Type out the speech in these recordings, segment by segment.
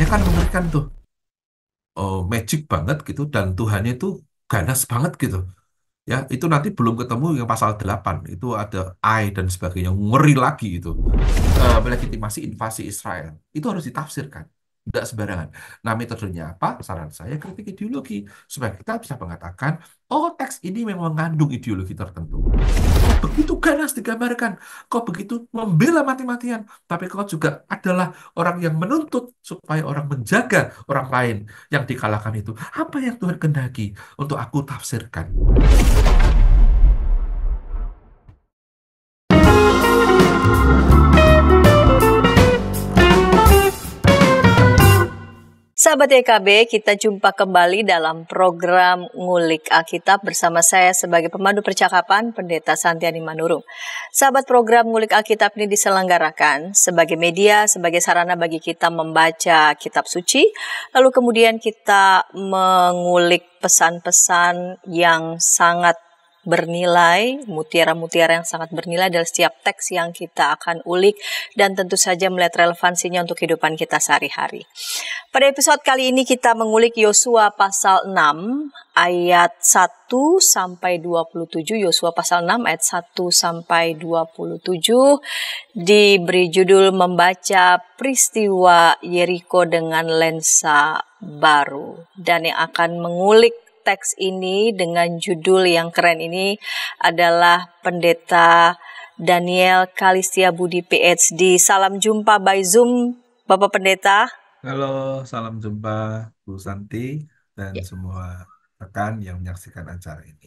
Tuhannya kan mengerikan tuh, magic banget gitu, dan Tuhannya itu ganas banget gitu. Ya, itu nanti belum ketemu yang pasal 8 itu ada I dan sebagainya, ngeri lagi itu. Melegitimasi invasi Israel. Itu harus ditafsirkan. Tidak sembarangan. Nah, metodenya apa? Saran saya kritik ideologi. Supaya kita bisa mengatakan, oh teks ini memang mengandung ideologi tertentu. Kok begitu ganas digambarkan? Kok begitu membela mati-matian? Tapi kau juga adalah orang yang menuntut supaya orang menjaga orang lain yang dikalahkan itu. Apa yang Tuhan kehendaki untuk aku tafsirkan? Sahabat YKB, kita jumpa kembali dalam program Ngulik Alkitab bersama saya sebagai pemandu percakapan, Pendeta Santiani Manurung. Sahabat, program Ngulik Alkitab ini diselenggarakan sebagai media, sebagai sarana bagi kita membaca kitab suci, lalu kemudian kita mengulik pesan-pesan yang sangat bernilai, mutiara-mutiara yang sangat bernilai dari setiap teks yang kita akan ulik, dan tentu saja melihat relevansinya untuk kehidupan kita sehari-hari. Pada episode kali ini kita mengulik Yosua pasal 6 ayat 1 sampai 27. Yosua pasal 6 ayat 1 sampai 27 diberi judul membaca peristiwa Yeriko dengan lensa baru. Dan yang akan mengulik teks ini dengan judul yang keren ini adalah Pendeta Daniel Kalistia Budi PhD. Salam jumpa by Zoom, Bapak Pendeta. Halo, salam jumpa Bu Santi dan semua rekan yang menyaksikan acara ini.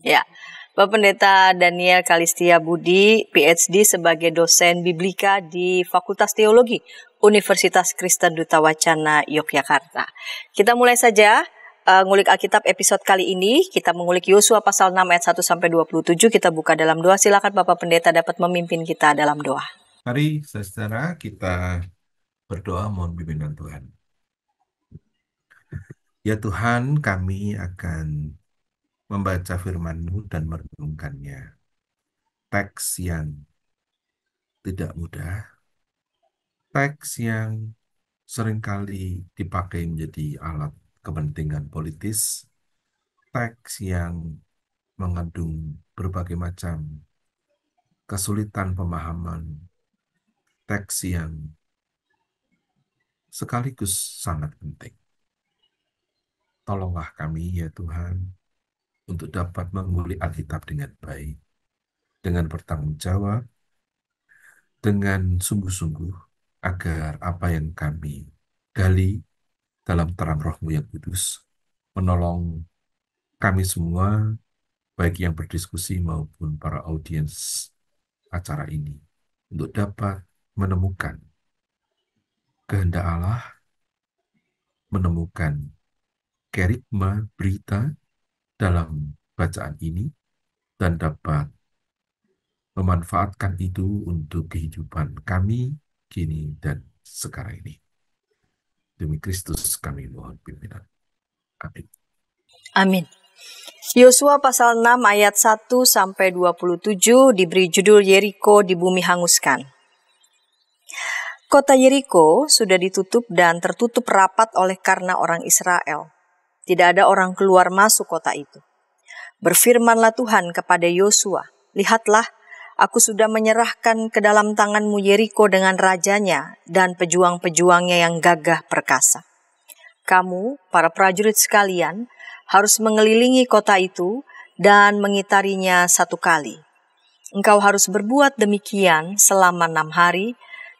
Ya, Bapak Pendeta Daniel Kalistia Budi, PhD sebagai dosen Biblika di Fakultas Teologi Universitas Kristen Duta Wacana Yogyakarta. Kita mulai saja ngulik Alkitab episode kali ini. Kita mengulik Yosua pasal 6 ayat 1 sampai 27. Kita buka dalam doa. Silakan Bapak Pendeta dapat memimpin kita dalam doa. Mari saudara kita berdoa mohon bimbingan Tuhan. Ya Tuhan, kami akan membaca firman-Mu dan merenungkannya. Teks yang tidak mudah, teks yang seringkali dipakai menjadi alat kepentingan politis, teks yang mengandung berbagai macam kesulitan pemahaman, teks yang sekaligus sangat penting. Tolonglah kami ya Tuhan, untuk dapat mengulik Alkitab dengan baik, dengan bertanggung jawab, dengan sungguh-sungguh, agar apa yang kami gali dalam terang Roh-Mu yang kudus, menolong kami semua, baik yang berdiskusi maupun para audiens acara ini, untuk dapat menemukan kehendak Allah, menemukan kerigma berita dalam bacaan ini, dan dapat memanfaatkan itu untuk kehidupan kami kini dan sekarang ini. Demi Kristus kami mohon pimpinan. Amin. Amin. Yosua pasal 6 ayat 1 sampai 27 diberi judul Yeriko di bumi hanguskan. Kota Yeriko sudah ditutup dan tertutup rapat oleh karena orang Israel. Tidak ada orang keluar masuk kota itu. Berfirmanlah Tuhan kepada Yosua, lihatlah, aku sudah menyerahkan ke dalam tanganmu Yeriko dengan rajanya dan pejuang-pejuangnya yang gagah perkasa. Kamu, para prajurit sekalian, harus mengelilingi kota itu dan mengitarinya 1 kali. Engkau harus berbuat demikian selama 6 hari,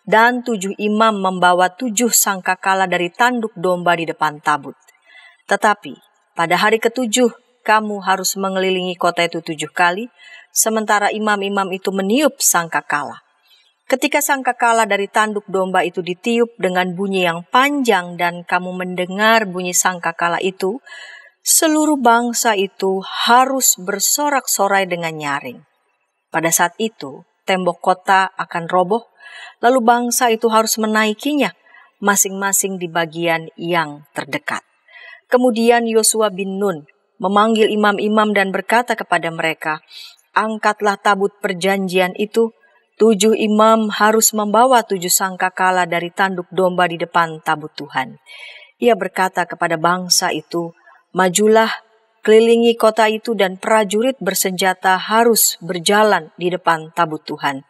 dan 7 imam membawa 7 sangkakala dari tanduk domba di depan tabut. Tetapi pada hari ke-7 kamu harus mengelilingi kota itu 7 kali, sementara imam-imam itu meniup sangkakala. Ketika sangkakala dari tanduk domba itu ditiup dengan bunyi yang panjang dan kamu mendengar bunyi sangkakala itu, seluruh bangsa itu harus bersorak-sorai dengan nyaring. Pada saat itu, tembok kota akan roboh, lalu bangsa itu harus menaikinya, masing-masing di bagian yang terdekat. Kemudian Yosua bin Nun memanggil imam-imam dan berkata kepada mereka, angkatlah tabut perjanjian itu 7 imam harus membawa 7 sangkakala dari tanduk domba di depan tabut Tuhan. Ia berkata kepada bangsa itu, "Majulah, kelilingi kota itu dan prajurit bersenjata harus berjalan di depan tabut Tuhan."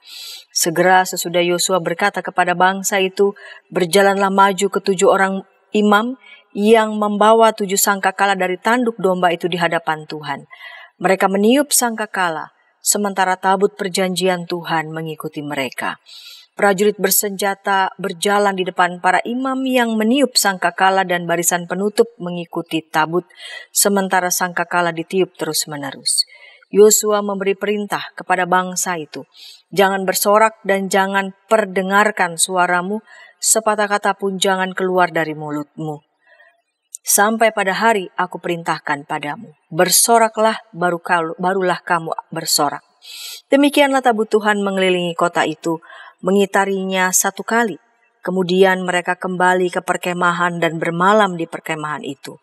Segera sesudah Yosua berkata kepada bangsa itu, "Berjalanlah maju ke 7 orang imam yang membawa 7 sangkakala dari tanduk domba itu di hadapan Tuhan. Mereka meniup sangkakala, sementara tabut perjanjian Tuhan mengikuti mereka. Prajurit bersenjata berjalan di depan para imam yang meniup sangkakala dan barisan penutup mengikuti tabut, sementara sangkakala ditiup terus-menerus. Yosua memberi perintah kepada bangsa itu, "Jangan bersorak dan jangan perdengarkan suaramu, sepatah kata pun jangan keluar dari mulutmu. Sampai pada hari aku perintahkan padamu, bersoraklah barulah kamu bersorak." Demikianlah tabut Tuhan mengelilingi kota itu, mengitarinya 1 kali. Kemudian mereka kembali ke perkemahan dan bermalam di perkemahan itu.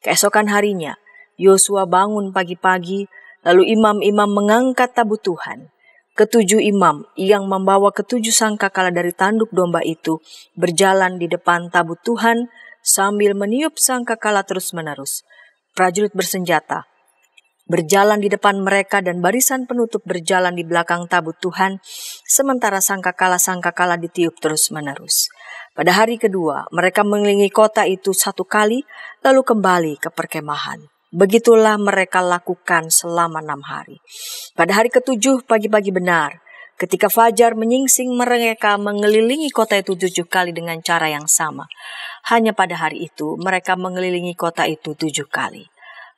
Keesokan harinya, Yosua bangun pagi-pagi, lalu imam-imam mengangkat tabut Tuhan. Ke-7 imam yang membawa ke-7 sangkakala dari tanduk domba itu berjalan di depan tabut Tuhan sambil meniup sangkakala terus-menerus. Prajurit bersenjata berjalan di depan mereka dan barisan penutup berjalan di belakang tabut Tuhan, sementara sangkakala ditiup terus-menerus. Pada hari kedua, mereka mengelilingi kota itu 1 kali, lalu kembali ke perkemahan. Begitulah mereka lakukan selama 6 hari. Pada hari ke-7 pagi-pagi benar, ketika fajar menyingsing, mereka mengelilingi kota itu 7 kali dengan cara yang sama. Hanya pada hari itu mereka mengelilingi kota itu 7 kali.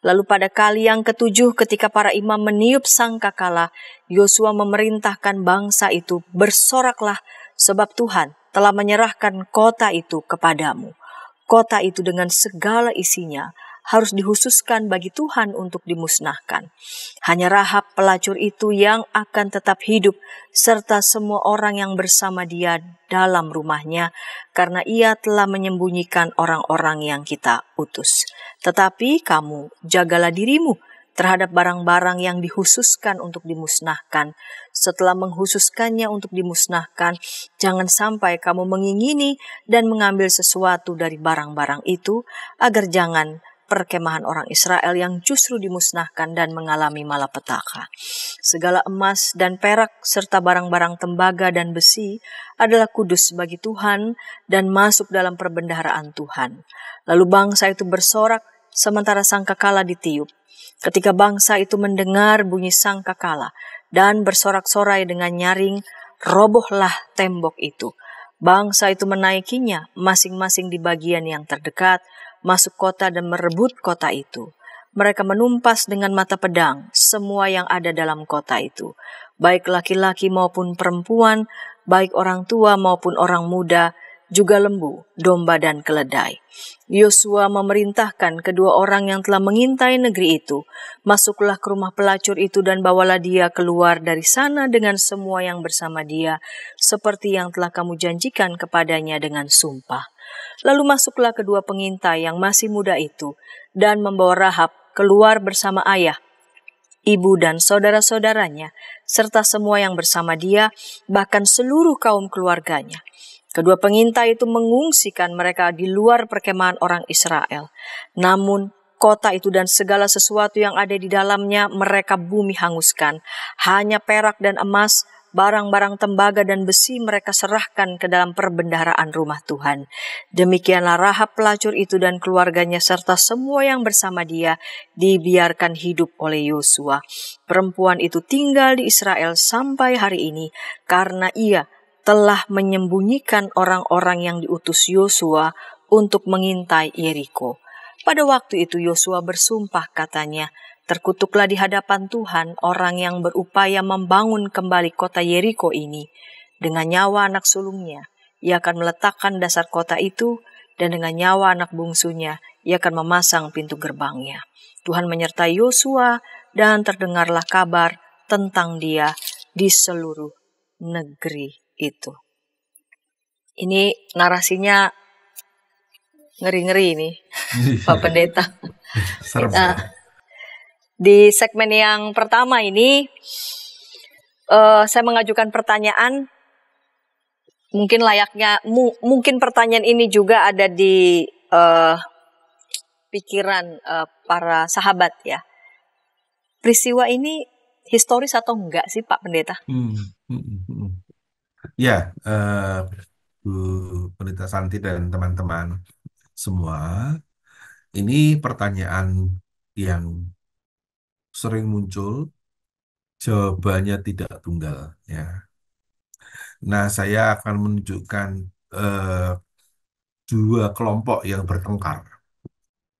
Lalu pada kali yang ke-7 ketika para imam meniup sangkakala, Yosua memerintahkan bangsa itu, "Bersoraklah, sebab Tuhan telah menyerahkan kota itu kepadamu." Kota itu dengan segala isinya harus dihususkan bagi Tuhan untuk dimusnahkan. Hanya Rahab pelacur itu yang akan tetap hidup, serta semua orang yang bersama dia dalam rumahnya, karena ia telah menyembunyikan orang-orang yang kita utus. Tetapi kamu jagalah dirimu terhadap barang-barang yang dihususkan untuk dimusnahkan. Setelah menghususkannya untuk dimusnahkan, jangan sampai kamu mengingini dan mengambil sesuatu dari barang-barang itu, agar jangan perkemahan orang Israel yang justru dimusnahkan dan mengalami malapetaka. Segala emas dan perak serta barang-barang tembaga dan besi adalah kudus bagi Tuhan dan masuk dalam perbendaharaan Tuhan. Lalu bangsa itu bersorak sementara sangkakala ditiup. Ketika bangsa itu mendengar bunyi sangkakala dan bersorak-sorai dengan nyaring, robohlah tembok itu. Bangsa itu menaikinya masing-masing di bagian yang terdekat, masuk kota dan merebut kota itu. Mereka menumpas dengan mata pedang semua yang ada dalam kota itu, baik laki-laki maupun perempuan, baik orang tua maupun orang muda, juga lembu, domba, dan keledai. Yosua memerintahkan kedua orang yang telah mengintai negeri itu, "Masuklah ke rumah pelacur itu dan bawalah dia keluar dari sana dengan semua yang bersama dia, seperti yang telah kamu janjikan kepadanya dengan sumpah." Lalu masuklah kedua pengintai yang masih muda itu dan membawa Rahab keluar bersama ayah, ibu, dan saudara-saudaranya, serta semua yang bersama dia, bahkan seluruh kaum keluarganya. Kedua pengintai itu mengungsikan mereka di luar perkemahan orang Israel. Namun kota itu dan segala sesuatu yang ada di dalamnya mereka bumi hanguskan. Hanya perak dan emas, barang-barang tembaga dan besi mereka serahkan ke dalam perbendaharaan rumah Tuhan. Demikianlah Rahab pelacur itu dan keluarganya serta semua yang bersama dia dibiarkan hidup oleh Yosua. Perempuan itu tinggal di Israel sampai hari ini karena ia telah menyembunyikan orang-orang yang diutus Yosua untuk mengintai Yeriko. Pada waktu itu Yosua bersumpah, katanya, "Terkutuklah di hadapan Tuhan orang yang berupaya membangun kembali kota Yeriko ini. Dengan nyawa anak sulungnya, ia akan meletakkan dasar kota itu, dan dengan nyawa anak bungsunya, ia akan memasang pintu gerbangnya." Tuhan menyertai Yosua, dan terdengarlah kabar tentang dia di seluruh negeri itu. Ini narasinya ngeri-ngeri ini, Pak Pendeta. Serem Nah, ya. di segmen yang pertama ini Saya mengajukan pertanyaan, mungkin layaknya, mungkin pertanyaan ini juga ada di pikiran para sahabat ya. Peristiwa ini historis atau enggak sih Pak Pendeta? Hmm, hmm, hmm, hmm. Ya, Bu Pendeta Santi dan teman-teman semua, ini pertanyaan yang sering muncul, jawabannya tidak tunggal. Ya, nah saya akan menunjukkan eh, dua kelompok yang bertengkar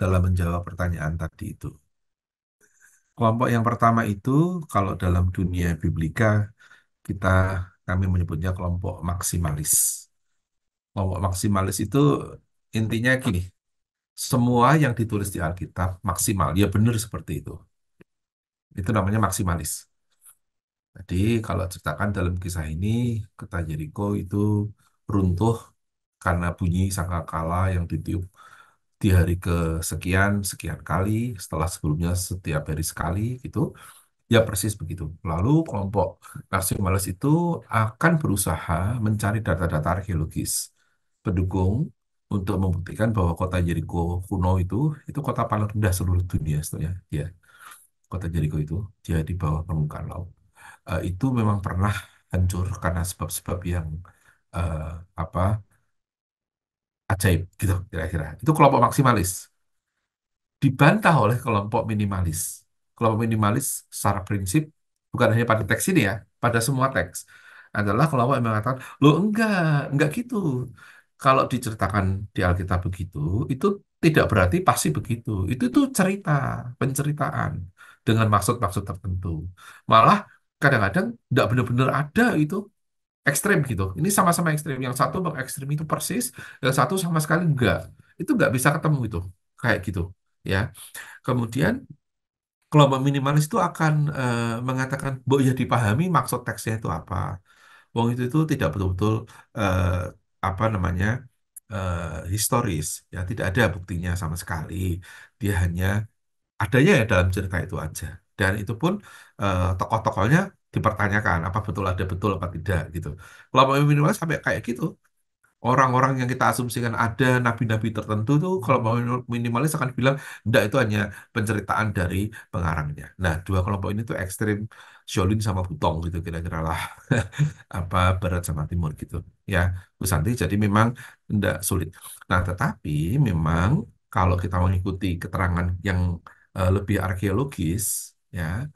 dalam menjawab pertanyaan tadi itu. Kelompok yang pertama itu, kalau dalam dunia biblika, kita kami menyebutnya kelompok maksimalis. Kelompok maksimalis itu intinya gini, semua yang ditulis di Alkitab maksimal, ya benar seperti itu. Itu namanya maksimalis. Jadi kalau ceritakan dalam kisah ini, kota Yeriko itu runtuh karena bunyi sangkakala yang ditiup di hari kesekian, sekian kali, setelah sebelumnya setiap hari sekali, gitu. Ya persis begitu. Lalu kelompok nasionalis itu akan berusaha mencari data-data arkeologis pendukung untuk membuktikan bahwa kota Jericho kuno itu kota paling rendah seluruh dunia sebenarnya. Ya, kota Jericho itu dia di bawah permukaan laut. Itu memang pernah hancur karena sebab-sebab yang eh, apa ajaib gitu kira-kira. Itu kelompok maksimalis dibantah oleh kelompok minimalis. Kelompok minimalis secara prinsip bukan hanya pada teks ini ya, pada semua teks adalah kelompok yang mengatakan, lo enggak gitu. Kalau diceritakan di Alkitab begitu, itu tidak berarti pasti begitu. Itu tuh cerita, penceritaan dengan maksud-maksud tertentu. Malah kadang-kadang tidak benar-benar ada itu ekstrem gitu. Ini sama-sama ekstrem. Yang satu ekstrem itu persis, yang satu sama sekali enggak. Itu enggak bisa ketemu itu kayak gitu. Ya, kemudian kelompok minimalis itu akan mengatakan, bahwa ya dipahami maksud teksnya itu apa. Wong itu tidak betul-betul eh, apa namanya historis, ya tidak ada buktinya sama sekali. Dia hanya adanya ya dalam cerita itu aja. Dan itu pun tokoh-tokohnya dipertanyakan apa betul ada betul apa tidak gitu. Kelompok minimalis sampai kayak gitu. Orang-orang yang kita asumsikan ada nabi-nabi tertentu tuh kalau mau minimalis akan bilang enggak, itu hanya penceritaan dari pengarangnya. Nah, dua kelompok ini tuh ekstrim, Shaolin sama Butong gitu kira-kira lah. Apa barat sama timur gitu. Ya, Bu Santi, jadi memang enggak sulit. Nah, tetapi memang kalau kita mengikuti keterangan yang lebih arkeologis ya,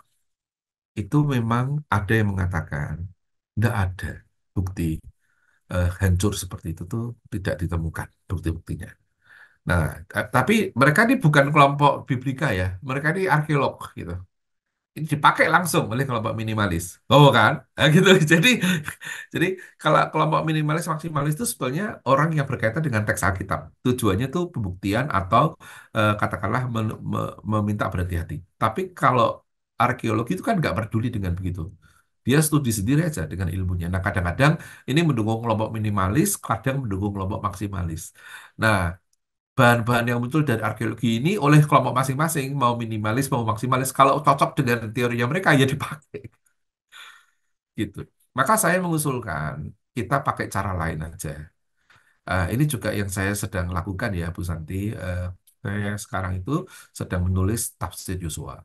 itu memang ada yang mengatakan enggak ada bukti hancur seperti itu tuh tidak ditemukan bukti-buktinya. Nah, tapi mereka ini bukan kelompok biblika ya, mereka ini arkeolog gitu. Ini dipakai langsung oleh kelompok minimalis. Oh kan? Nah, gitu. Jadi kalau kelompok minimalis maksimalis itu sebenarnya orang yang berkaitan dengan teks Alkitab. Tujuannya tuh pembuktian atau katakanlah meminta berhati-hati. Tapi kalau arkeologi itu kan nggak peduli dengan begitu. Dia studi sendiri aja dengan ilmunya. Nah, kadang-kadang ini mendukung kelompok minimalis, kadang mendukung kelompok maksimalis. Nah, bahan-bahan yang muncul dari arkeologi ini oleh kelompok masing-masing, mau minimalis, mau maksimalis, kalau cocok dengan teorinya mereka, ya dipakai. Gitu. Maka saya mengusulkan kita pakai cara lain aja. Ini juga yang saya sedang lakukan ya, Bu Santi. Saya sekarang itu sedang menulis tafsir Yosua.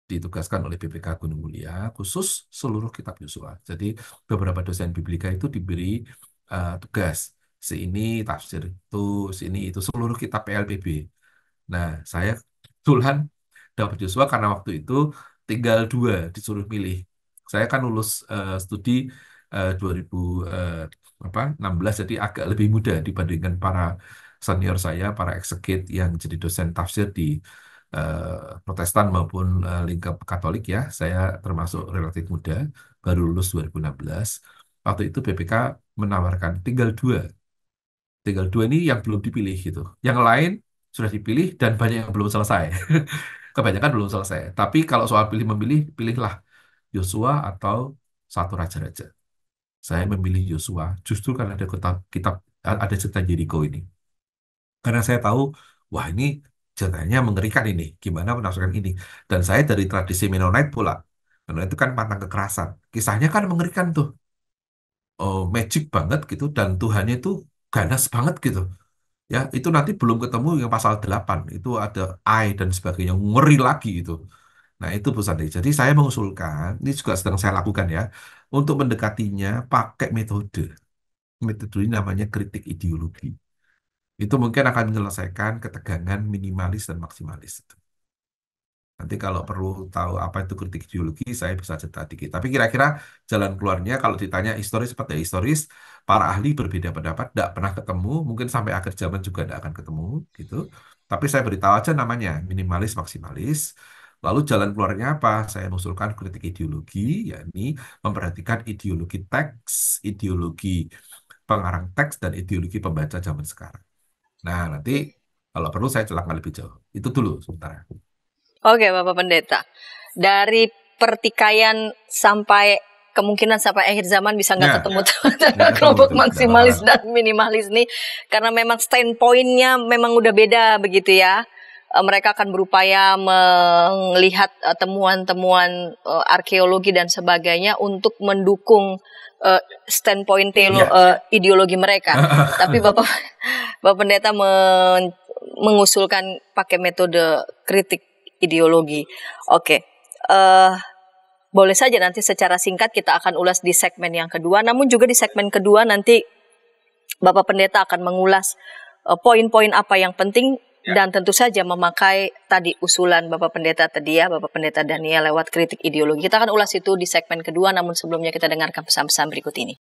Ditugaskan oleh BPK Gunung Mulia khusus seluruh kitab Yosua. Jadi beberapa dosen biblika itu diberi tugas. Si ini tafsir itu, si ini itu seluruh kitab PLPB. Nah, saya kebetulan dapat Yosua karena waktu itu tinggal dua disuruh milih. Saya kan lulus studi 2000 16, jadi agak lebih muda dibandingkan para senior saya, para eksekut yang jadi dosen tafsir di Protestan maupun lingkup Katolik ya. Saya termasuk relatif muda, baru lulus 2016. Waktu itu BPK menawarkan tinggal dua ini yang belum dipilih gitu. Yang lain sudah dipilih dan banyak yang belum selesai. Kebanyakan belum selesai. Tapi kalau soal pilih memilih, pilihlah Yosua atau satu raja-raja. Saya memilih Yosua justru karena ada kitab ada cerita Jericho ini. Karena saya tahu, wah ini ceritanya mengerikan ini. Gimana menafsirkan ini? Dan saya dari tradisi Mennonite pula. Karena itu kan mantan kekerasan. Kisahnya kan mengerikan tuh. Oh, magic banget gitu dan Tuhannya itu ganas banget gitu. Ya, itu nanti belum ketemu yang pasal 8. Itu ada I dan sebagainya. Ngeri lagi itu. Nah, itu Bu Sandi. Jadi saya mengusulkan, ini juga sedang saya lakukan ya, untuk mendekatinya pakai metode. Metode ini namanya kritik ideologi. Itu mungkin akan menyelesaikan ketegangan minimalis dan maksimalis. Nanti kalau perlu tahu apa itu kritik ideologi, saya bisa cerita dikit. Tapi kira-kira jalan keluarnya kalau ditanya historis seperti historis, para ahli berbeda pendapat, tidak pernah ketemu, mungkin sampai akhir zaman juga tidak akan ketemu, gitu. Tapi saya beritahu aja namanya, minimalis, maksimalis. Lalu jalan keluarnya apa? Saya mengusulkan kritik ideologi, yakni memperhatikan ideologi teks, ideologi pengarang teks, dan ideologi pembaca zaman sekarang. Nah, nanti kalau perlu saya jelaskan lebih jauh. Itu dulu sementara. Oke, Bapak Pendeta. Dari pertikaian sampai kemungkinan sampai akhir zaman bisa nggak Ya, ketemu nggak ketemu kelompok itu, nggak maksimalis bakalan. dan minimalis nih, karena memang standpointnya memang udah beda begitu ya. Mereka akan berupaya melihat temuan-temuan arkeologi dan sebagainya untuk mendukung standpoint Iya. ideologi mereka. Tapi Bapak Pendeta mengusulkan pakai metode kritik ideologi. Oke. Boleh saja nanti secara singkat kita akan ulas di segmen yang kedua. Namun juga di segmen kedua nanti Bapak Pendeta akan mengulas poin-poin apa yang penting dan tentu saja memakai tadi usulan Bapak Pendeta tadi ya, Bapak Pendeta Daniel lewat kritik ideologi. Kita akan ulas itu di segmen kedua, namun sebelumnya kita dengarkan pesan-pesan berikut ini.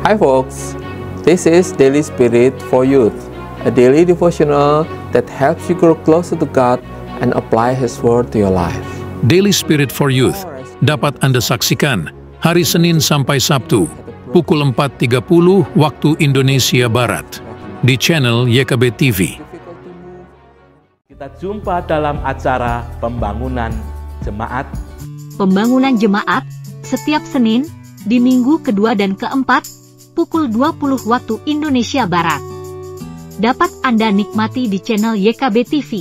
Hi folks, this is Daily Spirit for Youth, a daily devotional that helps you grow closer to God and apply His Word to your life. Daily Spirit for Youth dapat Anda saksikan hari Senin sampai Sabtu pukul 4.30 waktu Indonesia Barat di channel YKB TV. Kita jumpa dalam acara Pembangunan Jemaat. Pembangunan Jemaat setiap Senin di minggu kedua dan keempat pukul 20 waktu Indonesia Barat. Dapat Anda nikmati di channel YKB TV.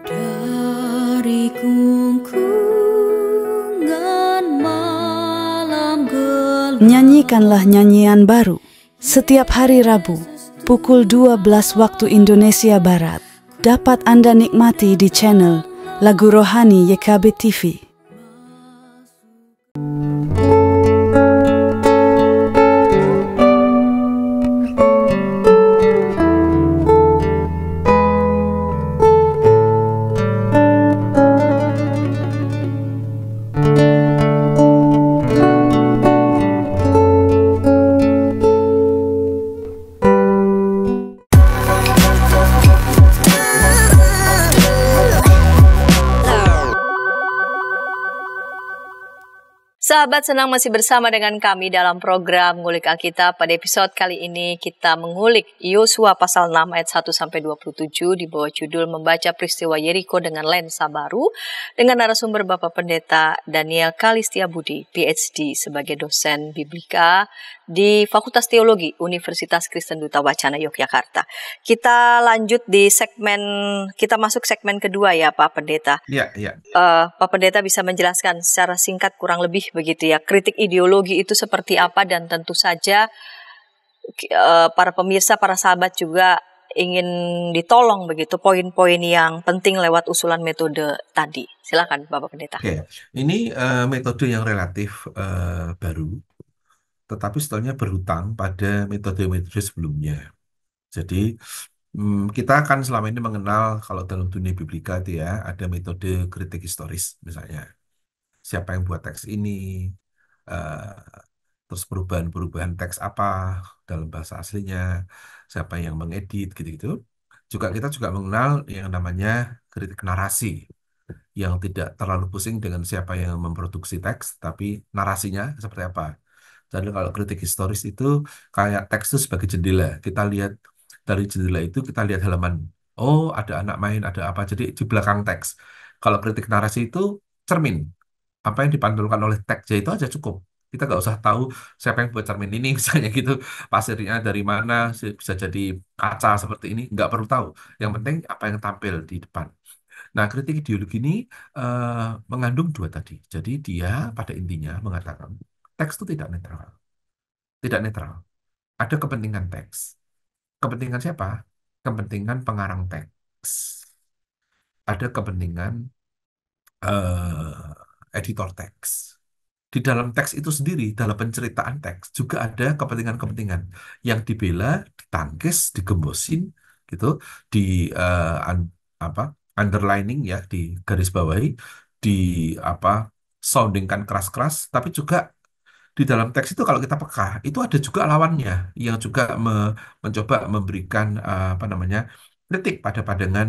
Dari gungkungan malam gelap. Nyanyikanlah nyanyian baru setiap hari Rabu pukul 12 waktu Indonesia Barat. Dapat Anda nikmati di channel Lagu Rohani YKB TV. Sahabat senang masih bersama dengan kami dalam program Ngulik Alkitab. Pada episode kali ini kita mengulik Yosua pasal 6 ayat 1 sampai 27 di bawah judul Membaca Peristiwa Yeriko dengan Lensa Baru dengan narasumber Bapak Pendeta Daniel Kalistia Budi, PhD sebagai dosen Biblika di Fakultas Teologi Universitas Kristen Duta Wacana Yogyakarta. Kita lanjut di kita masuk segmen kedua ya Pak Pendeta. Iya, iya. Pak Pendeta bisa menjelaskan secara singkat kurang lebih begitu ya, kritik ideologi itu seperti apa, dan tentu saja para pemirsa, para sahabat juga ingin ditolong begitu poin-poin yang penting lewat usulan metode tadi. Silakan Bapak Pendeta. Oke, ini metode yang relatif baru, tetapi sebetulnya berhutang pada metode-metode sebelumnya. Jadi kita kan selama ini mengenal kalau dalam dunia biblika itu ya ada metode kritik historis misalnya. Siapa yang buat teks ini, eh, terus perubahan-perubahan teks apa dalam bahasa aslinya, siapa yang mengedit gitu-gitu. Kita juga mengenal yang namanya kritik narasi, yang tidak terlalu pusing dengan siapa yang memproduksi teks, tapi narasinya seperti apa. Jadi kalau kritik historis itu kayak teks itu sebagai jendela. Kita lihat dari jendela itu, kita lihat halaman. Oh, ada anak main, ada apa. Jadi di belakang teks. Kalau kritik narasi itu cermin. Apa yang dipantulkan oleh teks itu aja cukup. Kita nggak usah tahu siapa yang buat cermin ini, misalnya gitu, pasirnya dari mana, bisa jadi kaca seperti ini, nggak perlu tahu. Yang penting apa yang tampil di depan. Nah, kritik ideologi ini mengandung dua tadi. Jadi dia pada intinya mengatakan teks itu tidak netral. Tidak netral. Ada kepentingan teks. Kepentingan siapa? Kepentingan pengarang teks. Ada kepentingan editor teks. Di dalam teks itu sendiri, dalam penceritaan teks, juga ada kepentingan-kepentingan yang dibela, ditangkis, digembosin, gitu, di apa underlining ya, di garis bawahi, di apa soundingkan keras-keras, tapi juga di dalam teks itu kalau kita peka, itu ada juga lawannya yang juga mencoba memberikan apa namanya kritik pada pandangan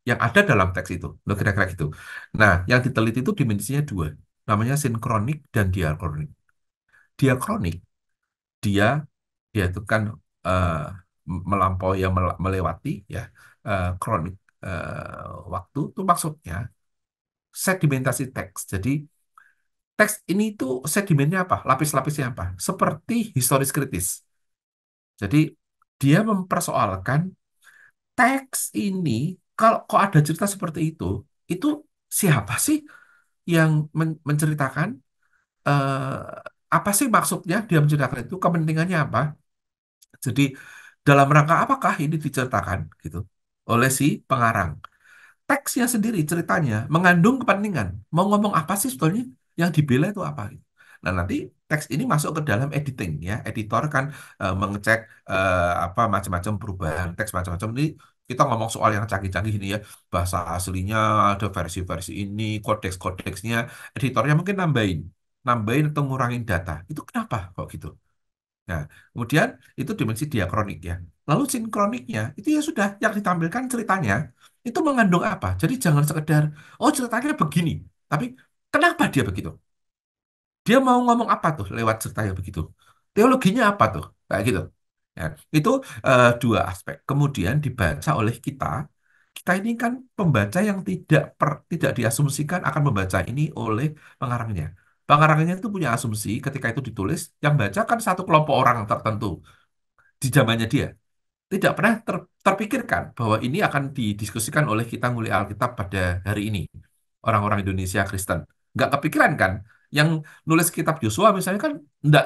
yang ada dalam teks itu, loh kira-kira gitu. Nah, yang diteliti itu dimensinya dua, namanya sinkronik dan diakronik. Diakronik, dia dia itu kan eh, melampaui yang melewati ya kronik waktu itu maksudnya sedimentasi teks. Jadi teks ini tuh sedimennya apa? Lapis-lapisnya apa? Seperti historis kritis. Jadi dia mempersoalkan teks ini, kalau kok ada cerita seperti itu siapa sih yang menceritakan, eh, apa sih maksudnya dia menceritakan itu, kepentingannya apa? Jadi dalam rangka apakah ini diceritakan gitu oleh si pengarang. Teksnya sendiri ceritanya mengandung kepentingan. Mau ngomong apa sih sebetulnya yang dibela itu apa? Nah, nanti teks ini masuk ke dalam editing ya. Editor kan mengecek apa macam-macam perubahan teks macam-macam ini. Kita ngomong soal yang canggih-canggih ini ya. Bahasa aslinya ada versi-versi ini, kodeks-kodeksnya. Editornya mungkin nambahin atau ngurangin data. Itu kenapa kok gitu? Nah, kemudian itu dimensi diakronik ya. Lalu sinkroniknya itu ya sudah yang ditampilkan ceritanya itu mengandung apa? Jadi jangan sekedar oh ceritanya begini, tapi kenapa dia begitu? Dia mau ngomong apa tuh lewat ceritanya begitu? Teologinya apa tuh? Kayak gitu. Ya, itu dua aspek. Kemudian dibaca oleh kita. Kita ini kan pembaca yang tidak diasumsikan akan membaca ini oleh pengarangnya. Pengarangnya itu punya asumsi ketika itu ditulis, yang baca kan satu kelompok orang tertentu di zamannya dia. Tidak pernah terpikirkan bahwa ini akan didiskusikan oleh kita nguli Alkitab pada hari ini. Orang-orang Indonesia Kristen. Nggak kepikiran kan? Yang nulis kitab Yosua misalnya kan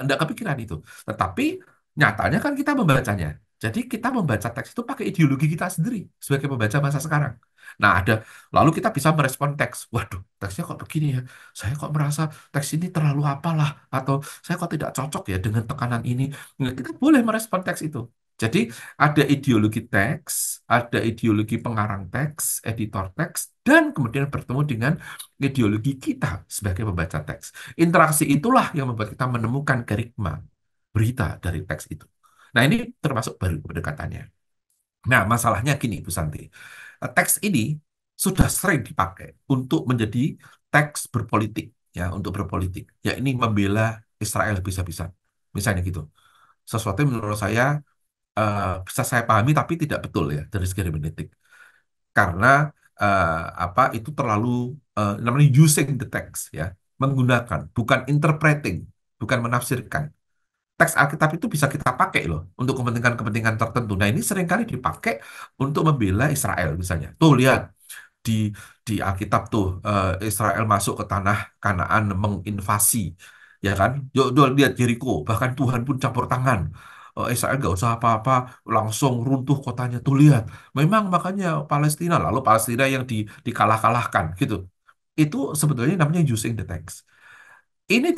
nggak kepikiran itu. Tetapi nyatanya kan kita membacanya. Jadi kita membaca teks itu pakai ideologi kita sendiri sebagai pembaca masa sekarang. Nah, lalu kita bisa merespon teks. Waduh, teksnya kok begini ya? Saya kok merasa teks ini terlalu apalah, atau saya kok tidak cocok ya dengan tekanan ini. Nah, kita boleh merespon teks itu. Jadi ada ideologi teks, ada ideologi pengarang teks, editor teks, dan kemudian bertemu dengan ideologi kita sebagai pembaca teks. Interaksi itulah yang membuat kita menemukan kerigma berita dari teks itu. Nah, ini termasuk baru pendekatannya. Nah, masalahnya gini, Bu Santi. Teks ini sudah sering dipakai untuk menjadi teks berpolitik, ya, untuk berpolitik. Ya, ini membela Israel bisa-bisa. Misalnya gitu. Sesuatu yang menurut saya bisa saya pahami tapi tidak betul ya dari segi hermeneutik. Karena apa itu terlalu namanya using the text ya, menggunakan, bukan interpreting, bukan menafsirkan. Teks Alkitab itu bisa kita pakai loh untuk kepentingan-kepentingan tertentu. Nah, ini seringkali dipakai untuk membela Israel misalnya. Tuh lihat di Alkitab tuh Israel masuk ke tanah Kanaan menginvasi, ya kan? Yuk, yuk lihat Jericho, bahkan Tuhan pun campur tangan. Israel nggak usah apa-apa, langsung runtuh kotanya. Tuh lihat, memang makanya Palestina, lalu Palestina yang dikalah-kalahkan gitu. Itu sebetulnya namanya using the text. Ini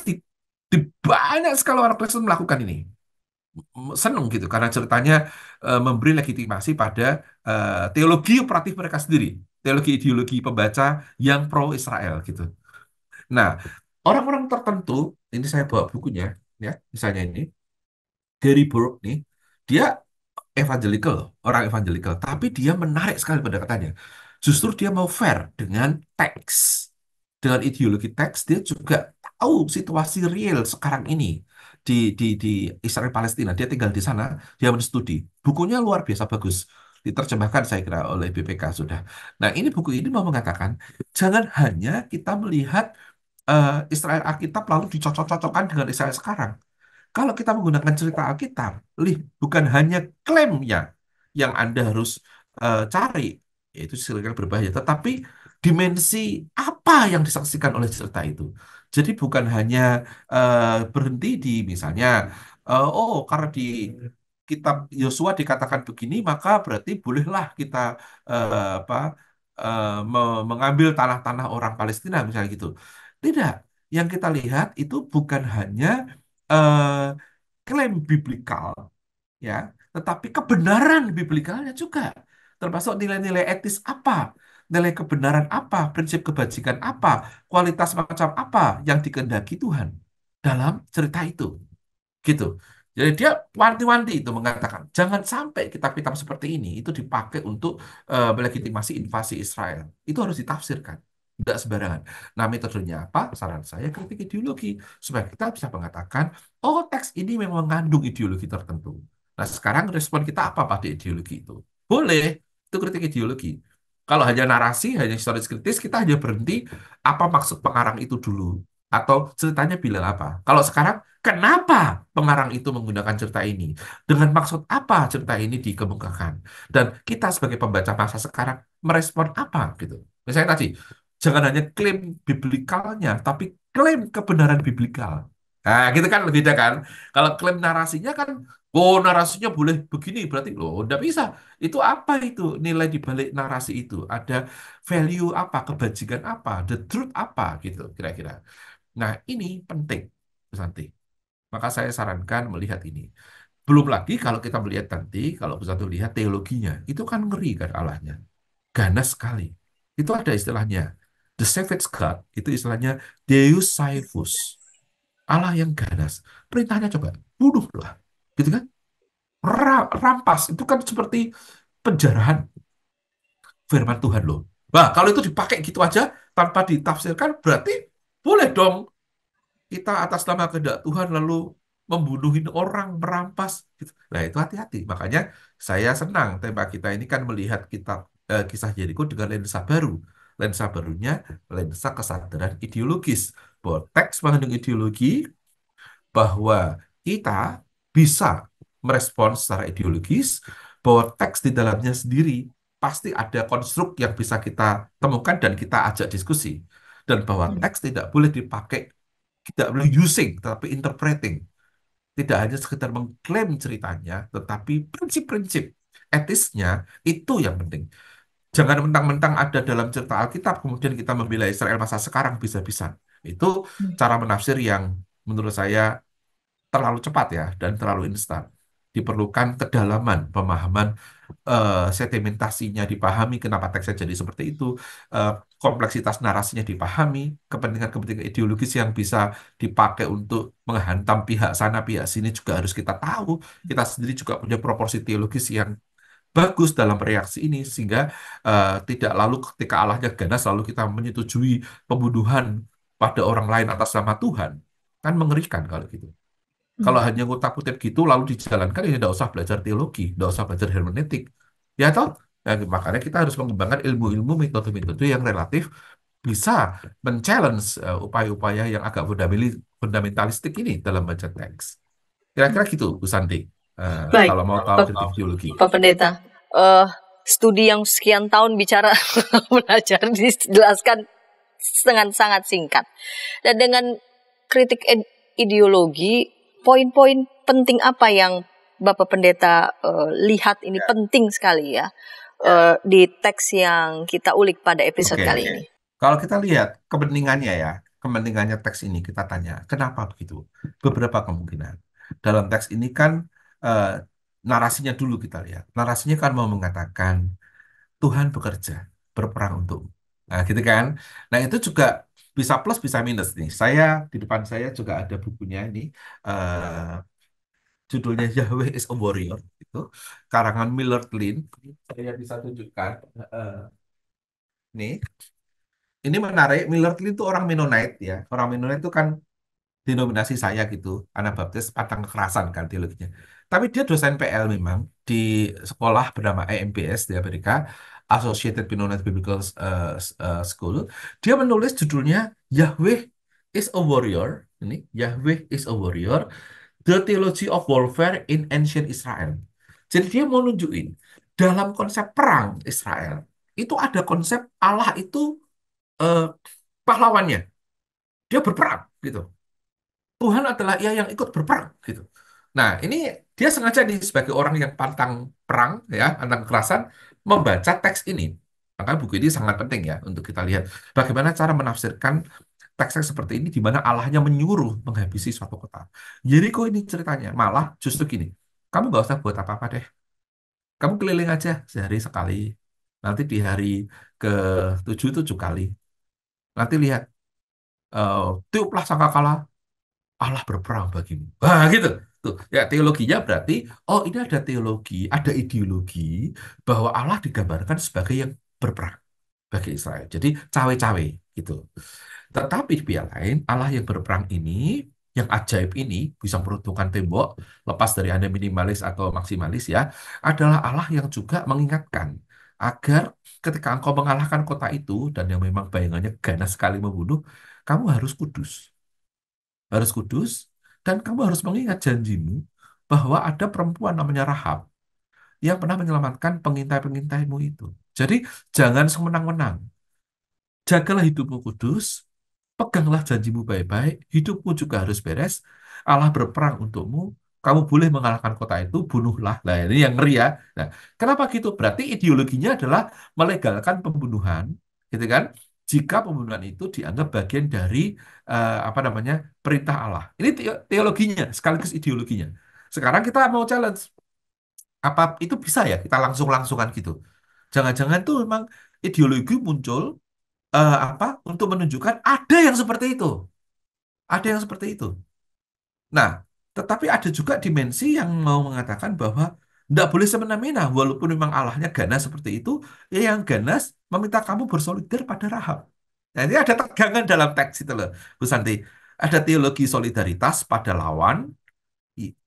banyak sekali orang Kristen melakukan ini, seneng gitu karena ceritanya memberi legitimasi pada teologi operatif mereka sendiri, teologi ideologi pembaca yang pro Israel gitu. Nah, orang-orang tertentu, ini saya bawa bukunya ya, misalnya ini Gary Burke nih, dia evangelical, orang evangelical, tapi dia menarik sekali pendekatannya. Justru dia mau fair dengan teks, dengan ideologi teks, dia juga tahu situasi real sekarang ini di Israel Palestina. Dia tinggal di sana, dia menstudi. Bukunya luar biasa bagus, diterjemahkan saya kira oleh BPK sudah. Nah, ini buku ini mau mengatakan jangan hanya kita melihat Israel Alkitab lalu dicocok-cocokkan dengan Israel sekarang. Kalau kita menggunakan cerita Alkitab, bukan hanya klaimnya yang Anda harus cari, yaitu seringkali berbahaya, tetapi dimensi apa yang disaksikan oleh cerita itu. Jadi bukan hanya berhenti di misalnya, karena di kitab Yosua dikatakan begini, maka berarti bolehlah kita apa mengambil tanah-tanah orang Palestina misalnya gitu. Tidak, yang kita lihat itu bukan hanya eh, klaim biblikal, ya, tetapi kebenaran biblikalnya juga, termasuk nilai-nilai etis apa, nilai kebenaran apa, prinsip kebajikan apa, kualitas macam apa yang dikehendaki Tuhan dalam cerita itu, gitu. Jadi dia wanti-wanti itu mengatakan jangan sampai kitab-kitab seperti ini itu dipakai untuk melegitimasi invasi Israel. Itu harus ditafsirkan, tidak sembarangan. Nah, metodenya apa? Saran saya kritik ideologi supaya kita bisa mengatakan, oh, teks ini memang mengandung ideologi tertentu. Nah, sekarang respon kita apa pada ideologi itu? Boleh, itu kritik ideologi. Kalau hanya narasi, hanya historis kritis, kita hanya berhenti apa maksud pengarang itu dulu. Atau ceritanya bilang apa. Kalau sekarang, kenapa pengarang itu menggunakan cerita ini? Dengan maksud apa cerita ini dikemukakan? Dan kita sebagai pembaca masa sekarang merespon apa gitu. Misalnya tadi, jangan hanya klaim biblikalnya, tapi klaim kebenaran biblikal. Nah, gitu kan beda kan? Kalau klaim narasinya kan, oh, narasinya boleh begini, berarti loh, udah bisa. Itu apa itu nilai di balik narasi itu? Ada value apa, kebajikan apa, the truth apa gitu kira-kira. Nah, ini penting, Bu Santi. Maka saya sarankan melihat ini. Belum lagi kalau kita melihat nanti, kalau Bu Santi lihat teologinya, itu kan ngeri kan Allahnya. Ganas sekali. Itu ada istilahnya. The Savage God, itu istilahnya Deus Saevus. Allah yang ganas. Perintahnya coba, bunuhlah. Gitu kan? Rampas. Itu kan seperti penjarahan firman Tuhan loh. Nah, kalau itu dipakai gitu aja, tanpa ditafsirkan, berarti boleh dong kita atas nama kehendak Tuhan lalu membunuhin orang, merampas. Gitu. Nah, itu hati-hati. Makanya saya senang tema kita ini kan melihat kitab kisah Yeriko dengan lensa baru. Lensa barunya lensa kesadaran ideologis. Bahwa teks mengandung ideologi, bahwa kita bisa merespons secara ideologis, bahwa teks di dalamnya sendiri pasti ada konstruk yang bisa kita temukan dan kita ajak diskusi. Dan bahwa teks tidak boleh dipakai, tidak boleh using, tetapi interpreting. Tidak hanya sekedar mengklaim ceritanya, tetapi prinsip-prinsip etisnya itu yang penting. Jangan mentang-mentang ada dalam cerita Alkitab, kemudian kita membela Israel masa sekarang bisa-bisa. Itu cara menafsir yang menurut saya terlalu cepat ya, dan terlalu instan. Diperlukan kedalaman, pemahaman, sedimentasinya dipahami, kenapa teksnya jadi seperti itu, eh, kompleksitas narasinya dipahami, kepentingan-kepentingan ideologis yang bisa dipakai untuk menghantam pihak sana, pihak sini juga harus kita tahu. Kita sendiri juga punya proporsi teologis yang bagus dalam reaksi ini, sehingga tidak lalu ketika Allahnya ganas, lalu kita menyetujui pembunuhan pada orang lain atas nama Tuhan. Kan mengerikan kalau gitu. Kalau hanya ngutak-kutip gitu lalu dijalankan, ya tidak usah belajar teologi, tidak usah belajar hermeneutik. Ya toh? Nah, makanya kita harus mengembangkan ilmu-ilmu, metode-metode yang relatif bisa men-challenge upaya-upaya yang agak fundamentalistik ini dalam baca teks. Kira-kira gitu, Bu Santi. Baik, Kalau mau tahu kritik teologi. Pak Pendeta, studi yang sekian tahun bicara belajar dijelaskan dengan sangat singkat. Dan dengan kritik ideologi, poin-poin penting apa yang Bapak Pendeta lihat ini penting sekali ya di teks yang kita ulik pada episode kali ini? Kalau kita lihat kepentingannya ya, kepentingannya teks ini kita tanya, kenapa begitu? Beberapa kemungkinan. Dalam teks ini kan narasinya dulu kita lihat. Narasinya kan mau mengatakan Tuhan bekerja, berperang untuk. Nah, gitu kan. Nah, itu juga bisa plus bisa minus nih. Saya di depan saya juga ada bukunya ini, judulnya Yahweh is a Warrior, itu karangan Millard Lynn. Saya bisa tunjukkan. Nih, ini menarik. Millard Lynn itu orang Mennonite ya. Orang Mennonite itu kan denominasi saya gitu, Anabaptis pantang kekerasan kan teologinya. Tapi dia dosen PL memang di sekolah bernama AMBS di Amerika, Associated Mennonite Biblical School. Dia menulis judulnya Yahweh is a warrior. Ini Yahweh is a warrior. The theology of warfare in ancient Israel. Jadi dia mau nunjukin dalam konsep perang Israel itu ada konsep Allah itu eh, pahlawannya. Dia berperang gitu. Tuhan adalah ia yang ikut berperang gitu. Nah, ini dia sengaja nih sebagai orang yang pantang perang ya, pantang kekerasan membaca teks ini. Maka buku ini sangat penting ya untuk kita lihat bagaimana cara menafsirkan teks-teks seperti ini di mana Allahnya menyuruh menghabisi suatu kota. Yeriko ini ceritanya malah justru gini. Kamu nggak usah buat apa-apa deh. Kamu keliling aja sehari sekali. Nanti di hari ke-7 kali. Nanti lihat, eh, tiuplah sangkakala Allah berperang bagimu. Wah, gitu. Tuh, ya teologinya berarti, oh ini ada teologi, ada ideologi bahwa Allah digambarkan sebagai yang berperang bagi Israel. Jadi cawe-cawe gitu. Tetapi di pihak lain, Allah yang berperang ini, yang ajaib ini, bisa meruntuhkan tembok, lepas dari Anda minimalis atau maksimalis ya, adalah Allah yang juga mengingatkan agar ketika engkau mengalahkan kota itu, dan yang memang bayangannya ganas sekali membunuh, kamu harus kudus, dan kamu harus mengingat janjimu bahwa ada perempuan namanya Rahab yang pernah menyelamatkan pengintai-pengintaimu itu. Jadi jangan semenang-menang. Jagalah hidupmu kudus, peganglah janjimu baik-baik, hidupmu juga harus beres. Allah berperang untukmu, kamu boleh mengalahkan kota itu, bunuhlah. Nah, ini yang ngeri ya. Nah, kenapa gitu? Berarti ideologinya adalah melegalkan pembunuhan, gitu kan? Jika pembunuhan itu dianggap bagian dari apa namanya perintah Allah. Ini teologinya sekaligus ideologinya. Sekarang kita mau challenge, apa itu bisa ya kita langsung-langsungan gitu? Jangan-jangan tuh memang ideologi muncul apa untuk menunjukkan ada yang seperti itu, ada yang seperti itu. Nah, tetapi ada juga dimensi yang mau mengatakan bahwa tidak boleh semena-mena, walaupun memang Allahnya ganas seperti itu, ya yang ganas meminta kamu bersolidar pada Rahab. Nah, ini ada tegangan dalam teks itu loh, Bu Santi. Ada teologi solidaritas pada lawan,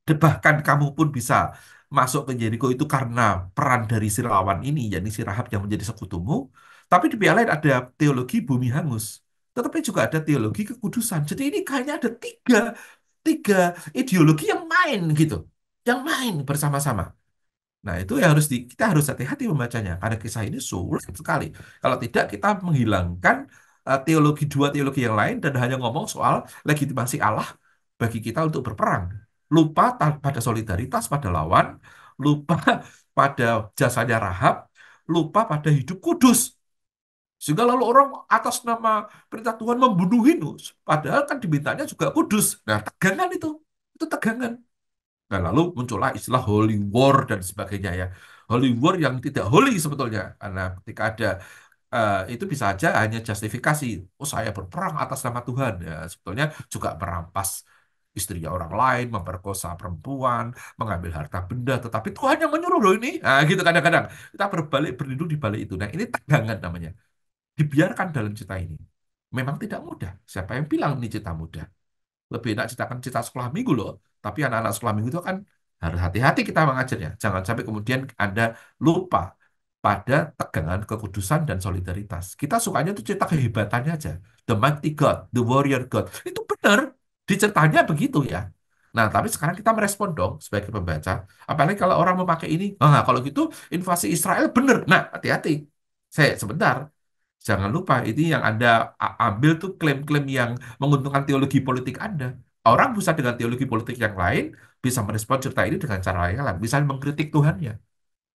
bahkan kamu pun bisa masuk ke Yeriko itu karena peran dari si lawan ini, yakni si Rahab yang menjadi sekutumu. Tapi di pihak lain ada teologi bumi hangus. Tetapi juga ada teologi kekudusan. Jadi ini kayaknya ada tiga ideologi yang main gitu. Yang main bersama-sama. Nah, itu yang kita harus hati-hati membacanya karena kisah ini sulit sekali. Kalau tidak kita menghilangkan dua teologi yang lain dan hanya ngomong soal legitimasi Allah bagi kita untuk berperang. Lupa pada solidaritas pada lawan, lupa pada jasanya Rahab, lupa pada hidup kudus. Sehingga lalu orang atas nama perintah Tuhan membunuhin, padahal kan dimintanya juga kudus. Nah, tegangan itu tegangan. Nah, lalu muncullah istilah holy war dan sebagainya ya. Holy war yang tidak holy sebetulnya. Karena ketika ada itu bisa aja hanya justifikasi. Oh, saya berperang atas nama Tuhan. Ya, sebetulnya juga merampas istrinya orang lain, memperkosa perempuan, mengambil harta benda. Tetapi Tuhan yang menyuruh loh ini. Nah, gitu kadang-kadang. Kita berlindung di balik itu. Nah, ini tegangan namanya. Dibiarkan dalam cerita ini. Memang tidak mudah. Siapa yang bilang ini cerita mudah? Lebih enak ceritakan cerita sekolah minggu loh. Tapi anak-anak sekolah minggu itu kan harus hati-hati kita mengajarnya. Jangan sampai kemudian Anda lupa pada tegangan kekudusan dan solidaritas. Kita sukanya itu cerita kehebatannya aja. The mighty God, the warrior God. Itu benar. Diceritanya begitu ya. Nah, tapi sekarang kita merespon dong sebagai pembaca. Apalagi kalau orang memakai ini. Nah, kalau gitu invasi Israel benar. Nah, hati-hati. Sebentar. Jangan lupa, ini yang Anda ambil tuh klaim-klaim yang menguntungkan teologi politik Anda. Orang bisa dengan teologi politik yang lain, bisa merespon cerita ini dengan cara yang lain. Misalnya mengkritik Tuhannya.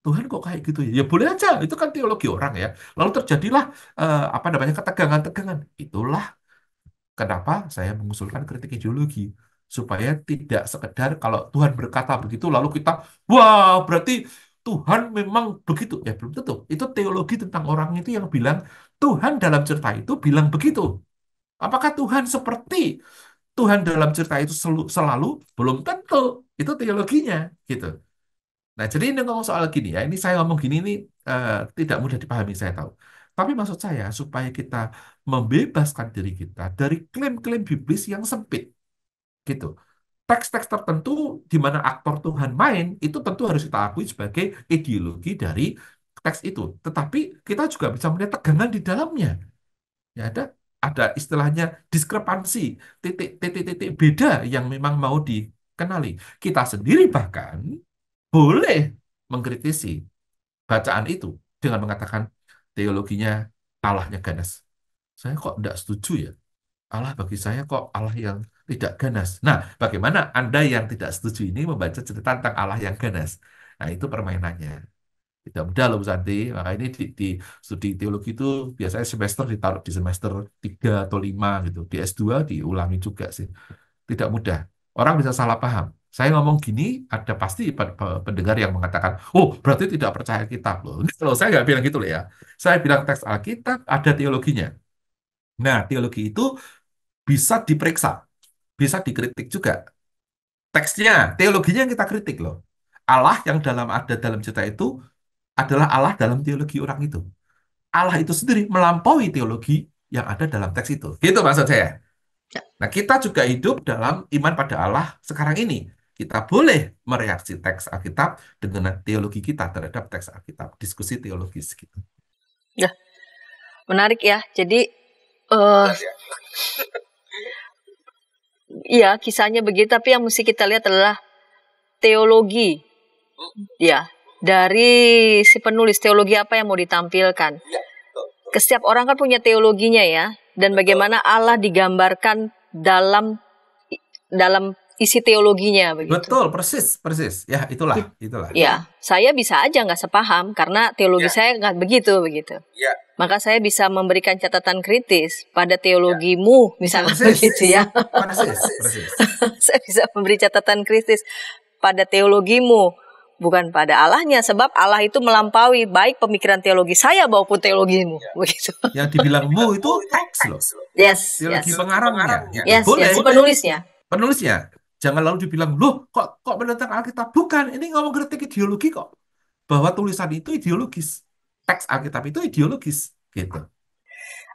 Tuhan kok kayak gitu ya? Ya boleh aja, itu kan teologi orang ya. Lalu terjadilah apa namanya ketegangan-tegangan. Itulah kenapa saya mengusulkan kritik ideologi. Supaya tidak sekedar kalau Tuhan berkata begitu, lalu kita, wah berarti Tuhan memang begitu. Ya belum tentu. Itu teologi tentang orang itu yang bilang, Tuhan dalam cerita itu bilang begitu. Apakah Tuhan seperti Tuhan dalam cerita itu selalu? Belum tentu. Itu teologinya. Gitu. Nah, jadi ini ngomong soal gini ya. Ini saya ngomong gini ini tidak mudah dipahami, saya tahu. Tapi maksud saya, supaya kita membebaskan diri kita dari klaim-klaim biblis yang sempit. Gitu. Teks-teks tertentu di mana aktor Tuhan main, itu tentu harus kita akui sebagai ideologi dari teks itu. Tetapi kita juga bisa melihat tegangan di dalamnya. Ya, ada istilahnya diskrepansi, titik-titik beda yang memang mau dikenali. Kita sendiri bahkan boleh mengkritisi bacaan itu dengan mengatakan teologinya Allahnya ganas. Saya kok tidak setuju ya. Allah bagi saya kok Allah yang tidak ganas. Nah, bagaimana Anda yang tidak setuju ini membaca cerita tentang Allah yang ganas? Nah, itu permainannya. Tidak mudah loh Bu Santi. Maka ini di studi teologi itu biasanya semester ditaruh di semester 3 atau 5 gitu. Di S2 diulangi juga sih. Tidak mudah. Orang bisa salah paham. Saya ngomong gini, ada pasti pendengar yang mengatakan, oh berarti tidak percaya kitab loh. Ini loh, saya nggak bilang gitu loh ya. Saya bilang teks Alkitab ada teologinya. Nah, teologi itu bisa diperiksa, bisa dikritik juga. Teksnya, teologinya yang kita kritik loh. Allah yang ada dalam cerita itu adalah Allah dalam teologi orang itu. Allah itu sendiri melampaui teologi yang ada dalam teks itu. Gitu maksud saya. Nah, kita juga hidup dalam iman pada Allah sekarang ini. Kita boleh mereaksi teks Alkitab dengan teologi kita terhadap teks Alkitab. Diskusi teologis gitu. Ya, menarik ya. Jadi, eh iya kisahnya begitu. Tapi yang mesti kita lihat adalah teologi. Ya, dari si penulis teologi apa yang mau ditampilkan. Setiap orang kan punya teologinya ya. Dan bagaimana Allah digambarkan dalam isi teologinya begitu. Betul, persis. Ya, itulah. Ya, saya bisa aja nggak sepaham karena teologi saya nggak begitu. Ya. Maka saya bisa memberikan catatan kritis pada teologimu, misalnya begitu ya. Persis. Saya bisa memberi catatan kritis pada teologimu, bukan pada Allahnya, sebab Allah itu melampaui baik pemikiran teologi saya maupun teologimu, begitu. Yang dibilangmu itu teks loh. Yes. Teologi pengarangnya. Yes, Boleh. Penulisnya. Jangan lalu dibilang, loh kok menentang Alkitab? Bukan, ini ngomong kritik ideologi kok. Bahwa tulisan itu ideologis. Teks Alkitab itu ideologis. Gitu.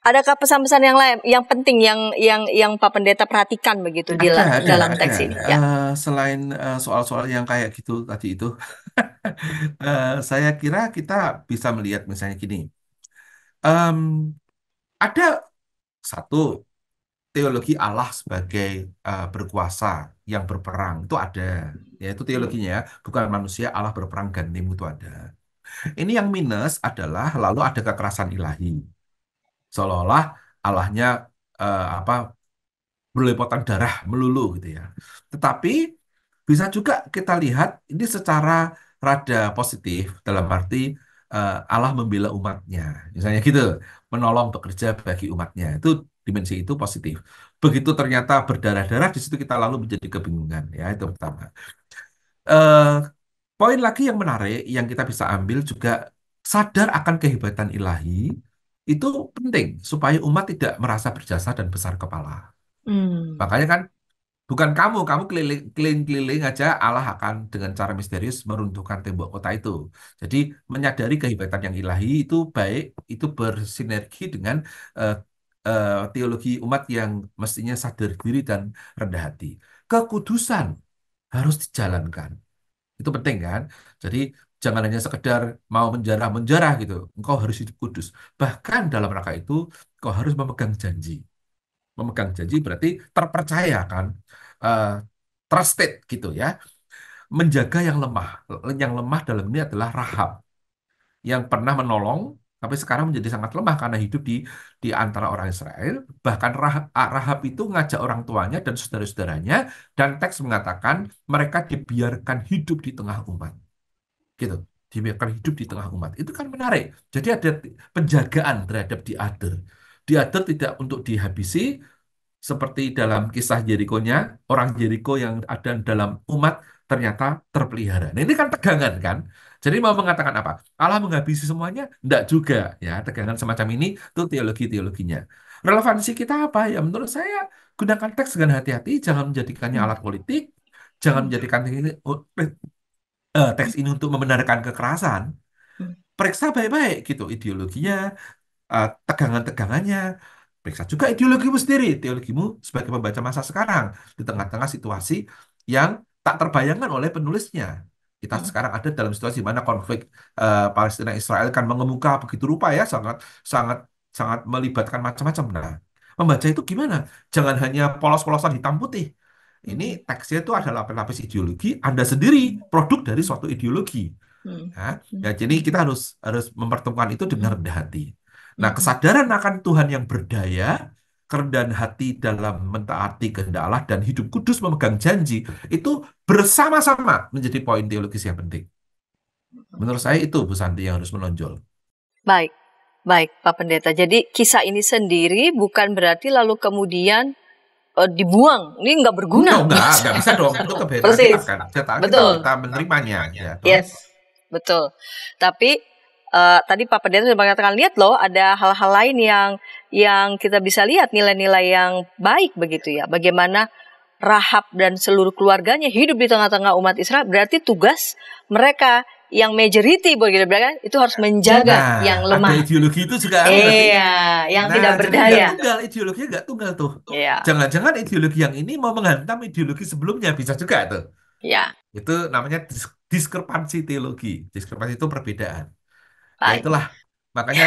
Adakah pesan-pesan yang lain, yang penting, yang Pak Pendeta perhatikan begitu dalam teks ini? Ya. Selain soal-soal yang kayak gitu tadi itu, saya kira kita bisa melihat misalnya gini. Ada satu teologi Allah sebagai berkuasa yang berperang itu ada, yaitu teologinya bukan manusia Allah berperang ganim itu ada. Ini yang minus adalah lalu ada kekerasan ilahi, seolah-olah Allahnya berlepotan darah melulu gitu ya. Tetapi bisa juga kita lihat ini secara rada positif dalam arti Allah membela umatnya, misalnya gitu, menolong bekerja bagi umatnya. Itu dimensi itu positif. Begitu ternyata berdarah-darah di situ kita lalu menjadi kebingungan ya, itu pertama. Eh, Poin lagi yang menarik yang kita bisa ambil juga sadar akan kehebatan ilahi itu penting supaya umat tidak merasa berjasa dan besar kepala. Makanya kan bukan kamu keliling-keliling aja Allah akan dengan cara misterius meruntuhkan tembok kota itu. Jadi menyadari kehebatan yang ilahi itu baik, itu bersinergi dengan eh, teologi umat yang mestinya sadar diri dan rendah hati. Kekudusan harus dijalankan. Itu penting kan? Jadi jangan hanya sekedar mau menjarah-menjarah gitu. Engkau harus hidup kudus. Bahkan dalam rangka itu, engkau harus memegang janji. Memegang janji berarti terpercaya kan, eh, trusted gitu ya, menjaga yang lemah. Yang lemah dalam ini adalah Rahab yang pernah menolong tapi sekarang menjadi sangat lemah karena hidup di antara orang Israel. Bahkan Rahab itu ngajak orang tuanya dan saudara-saudaranya, dan teks mengatakan mereka dibiarkan hidup di tengah umat gitu, dibiarkan hidup di tengah umat. Itu kan menarik. Jadi ada penjagaan terhadap the other tidak untuk dihabisi, seperti dalam kisah Yeriko-nya, orang Yeriko yang ada dalam umat ternyata terpelihara. Nah, ini kan tegangan kan? Jadi mau mengatakan apa? Allah menghabisi semuanya? Enggak juga ya. Tegangan semacam ini itu teologi-teologinya. Relevansi kita apa? Ya menurut saya gunakan teks dengan hati-hati, jangan menjadikannya alat politik, jangan menjadikan teks ini untuk membenarkan kekerasan. Periksa baik-baik gitu ideologinya, tegangan-tegangannya. Periksa juga ideologimu sendiri, teologimu sebagai pembaca masa sekarang di tengah-tengah situasi yang tak terbayangkan oleh penulisnya. Kita sekarang ada dalam situasi di mana konflik Palestina Israel kan mengemuka begitu rupa ya, sangat sangat sangat melibatkan macam-macam. Nah, membaca itu gimana? Jangan hanya polos-polosan hitam putih. Ini teksnya itu adalah pelapis ideologi, Anda sendiri produk dari suatu ideologi. Ya, ya, jadi kita harus harus mempertemukan itu dengan rendah hati. Nah, kesadaran akan Tuhan yang berdaya, kerendahan hati dalam mentaati kehendak Allah dan hidup kudus memegang janji itu bersama-sama menjadi poin teologis yang penting. Menurut saya itu Bu Santi yang harus menonjol. Baik, baik Pak Pendeta. Jadi kisah ini sendiri bukan berarti lalu kemudian dibuang. Ini nggak berguna. Nggak bisa dong. Itu kebenaran Persis. kita kan. Betul. Kita menerimanya. Ya, yes, betul. Tapi tadi Pak Pendeta sudah mengatakan, lihat loh, ada hal-hal lain yang kita bisa lihat, nilai-nilai yang baik begitu ya. Bagaimana Rahab dan seluruh keluarganya hidup di tengah-tengah umat Israel, berarti tugas mereka yang majority begitu kan itu harus menjaga yang lemah. Ada ideologi itu juga yang tidak berdaya. Ideologinya nggak tunggal tuh. Iya. Jangan-jangan ideologi yang ini mau menghantam ideologi sebelumnya, bisa juga tuh. Ya. Itu namanya diskrepansi teologi. Diskrepansi itu perbedaan. Baik. Ya itulah. Makanya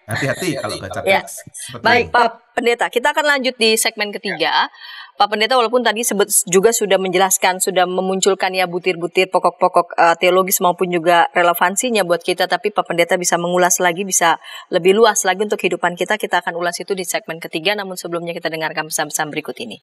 hati-hati kalau baca teks. Baik, Pak Pendeta, kita akan lanjut di segmen ketiga. Pak Pendeta, walaupun tadi juga sudah menjelaskan, sudah memunculkan ya butir-butir pokok-pokok teologis maupun juga relevansinya buat kita, tapi Pak Pendeta bisa mengulas lagi, bisa lebih luas lagi untuk kehidupan kita. Kita akan ulas itu di segmen ketiga, namun sebelumnya kita dengarkan pesan-pesan berikut ini.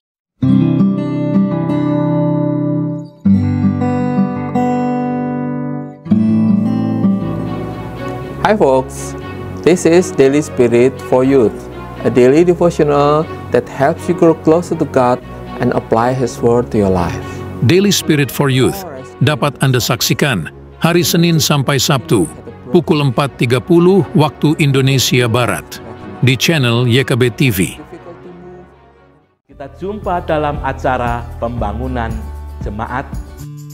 Hi folks, this is Daily Spirit for Youth, a daily devotional that helps you grow closer to God and apply His Word to your life. Daily Spirit for Youth dapat Anda saksikan hari Senin sampai Sabtu, pukul 4.30 waktu Indonesia Barat, di channel YKB TV. Kita jumpa dalam acara Pembangunan Jemaat.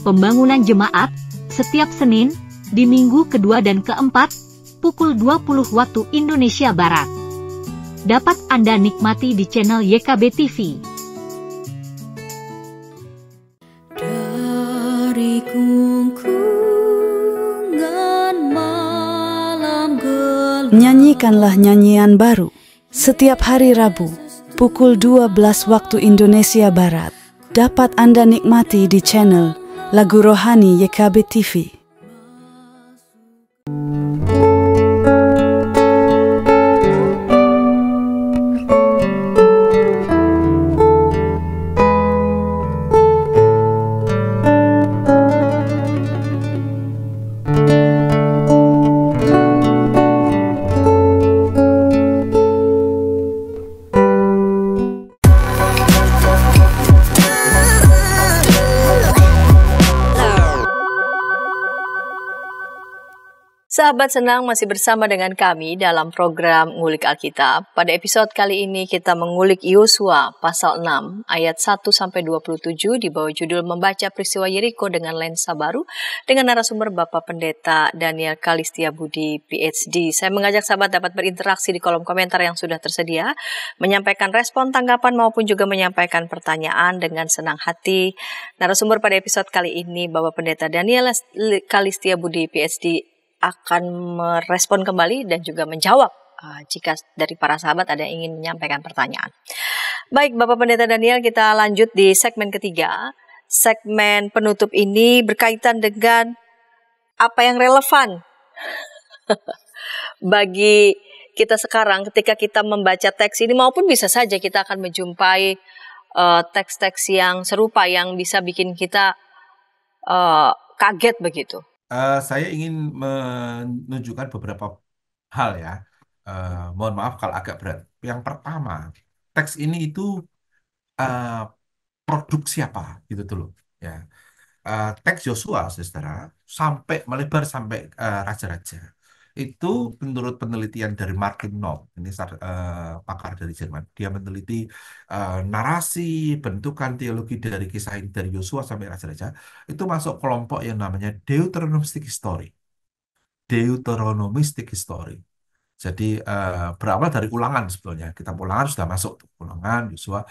Pembangunan Jemaat setiap Senin di minggu kedua dan keempat, pukul 20 waktu Indonesia Barat. Dapat Anda nikmati di channel YKB TV. Dari gungkungan malam gelap, Nyanyikanlah nyanyian baru setiap hari Rabu, pukul 12 waktu Indonesia Barat. Dapat Anda nikmati di channel Lagu Rohani YKB TV. Sahabat senang masih bersama dengan kami dalam program Ngulik Alkitab. Pada episode kali ini kita mengulik Yosua pasal 6 ayat 1-27 di bawah judul Membaca Peristiwa Yeriko dengan Lensa Baru dengan narasumber Bapak Pendeta Daniel Kalistia Budi PhD. Saya mengajak sahabat dapat berinteraksi di kolom komentar yang sudah tersedia, menyampaikan respon, tanggapan maupun juga menyampaikan pertanyaan dengan senang hati. Narasumber pada episode kali ini Bapak Pendeta Daniel Kalistia Budi PhD akan merespon kembali dan juga menjawab jika dari para sahabat ada yang ingin menyampaikan pertanyaan. Baik, Bapak Pendeta Daniel, kita lanjut di segmen ketiga. Segmen penutup ini berkaitan dengan apa yang relevan bagi kita sekarang ketika kita membaca teks ini, maupun bisa saja kita akan menjumpai teks-teks yang serupa yang bisa bikin kita kaget begitu. Saya ingin menunjukkan beberapa hal ya. Mohon maaf kalau agak berat. Yang pertama, teks ini itu produk siapa gitu dulu. Ya, teks Yosua, saudara, sampai melebar sampai raja-raja. Itu menurut penelitian dari Martin Knoll, ini pakar dari Jerman. Dia meneliti narasi, bentukan teologi dari kisah ini dari Yosua sampai raja-raja. Itu masuk kelompok yang namanya Deuteronomistic History. Deuteronomistic History. Jadi berawal dari Ulangan sebetulnya. Kitab Ulangan sudah masuk. Ulangan, Yosua.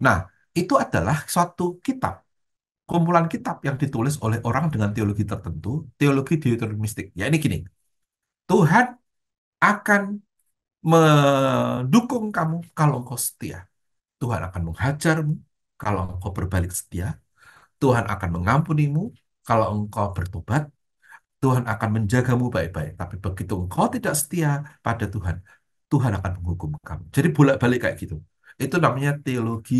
Nah, itu adalah suatu kitab. Kumpulan kitab yang ditulis oleh orang dengan teologi tertentu. Teologi Deuteronomistik. Ya ini gini. Tuhan akan mendukung kamu kalau engkau setia. Tuhan akan menghajarmu kalau engkau berbalik setia. Tuhan akan mengampunimu kalau engkau bertobat. Tuhan akan menjagamu baik-baik. Tapi begitu engkau tidak setia pada Tuhan, Tuhan akan menghukum kamu. Jadi bolak-balik kayak gitu. Itu namanya teologi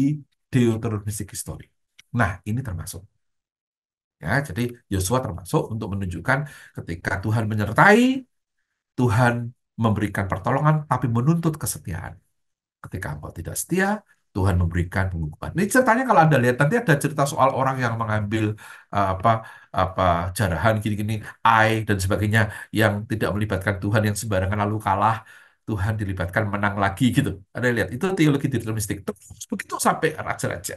Deuteronomistic History. Nah, ini termasuk. Ya, jadi Yosua termasuk untuk menunjukkan ketika Tuhan menyertai, Tuhan memberikan pertolongan, tapi menuntut kesetiaan. Ketika engkau tidak setia, Tuhan memberikan penghukuman. Ini ceritanya kalau Anda lihat nanti ada cerita soal orang yang mengambil apa apa jarahan gini-gini, dan sebagainya yang tidak melibatkan Tuhan yang sembarangan lalu kalah, Tuhan dilibatkan menang lagi gitu. Ada lihat itu teologi deterministik. Terus begitu sampai raja-raja.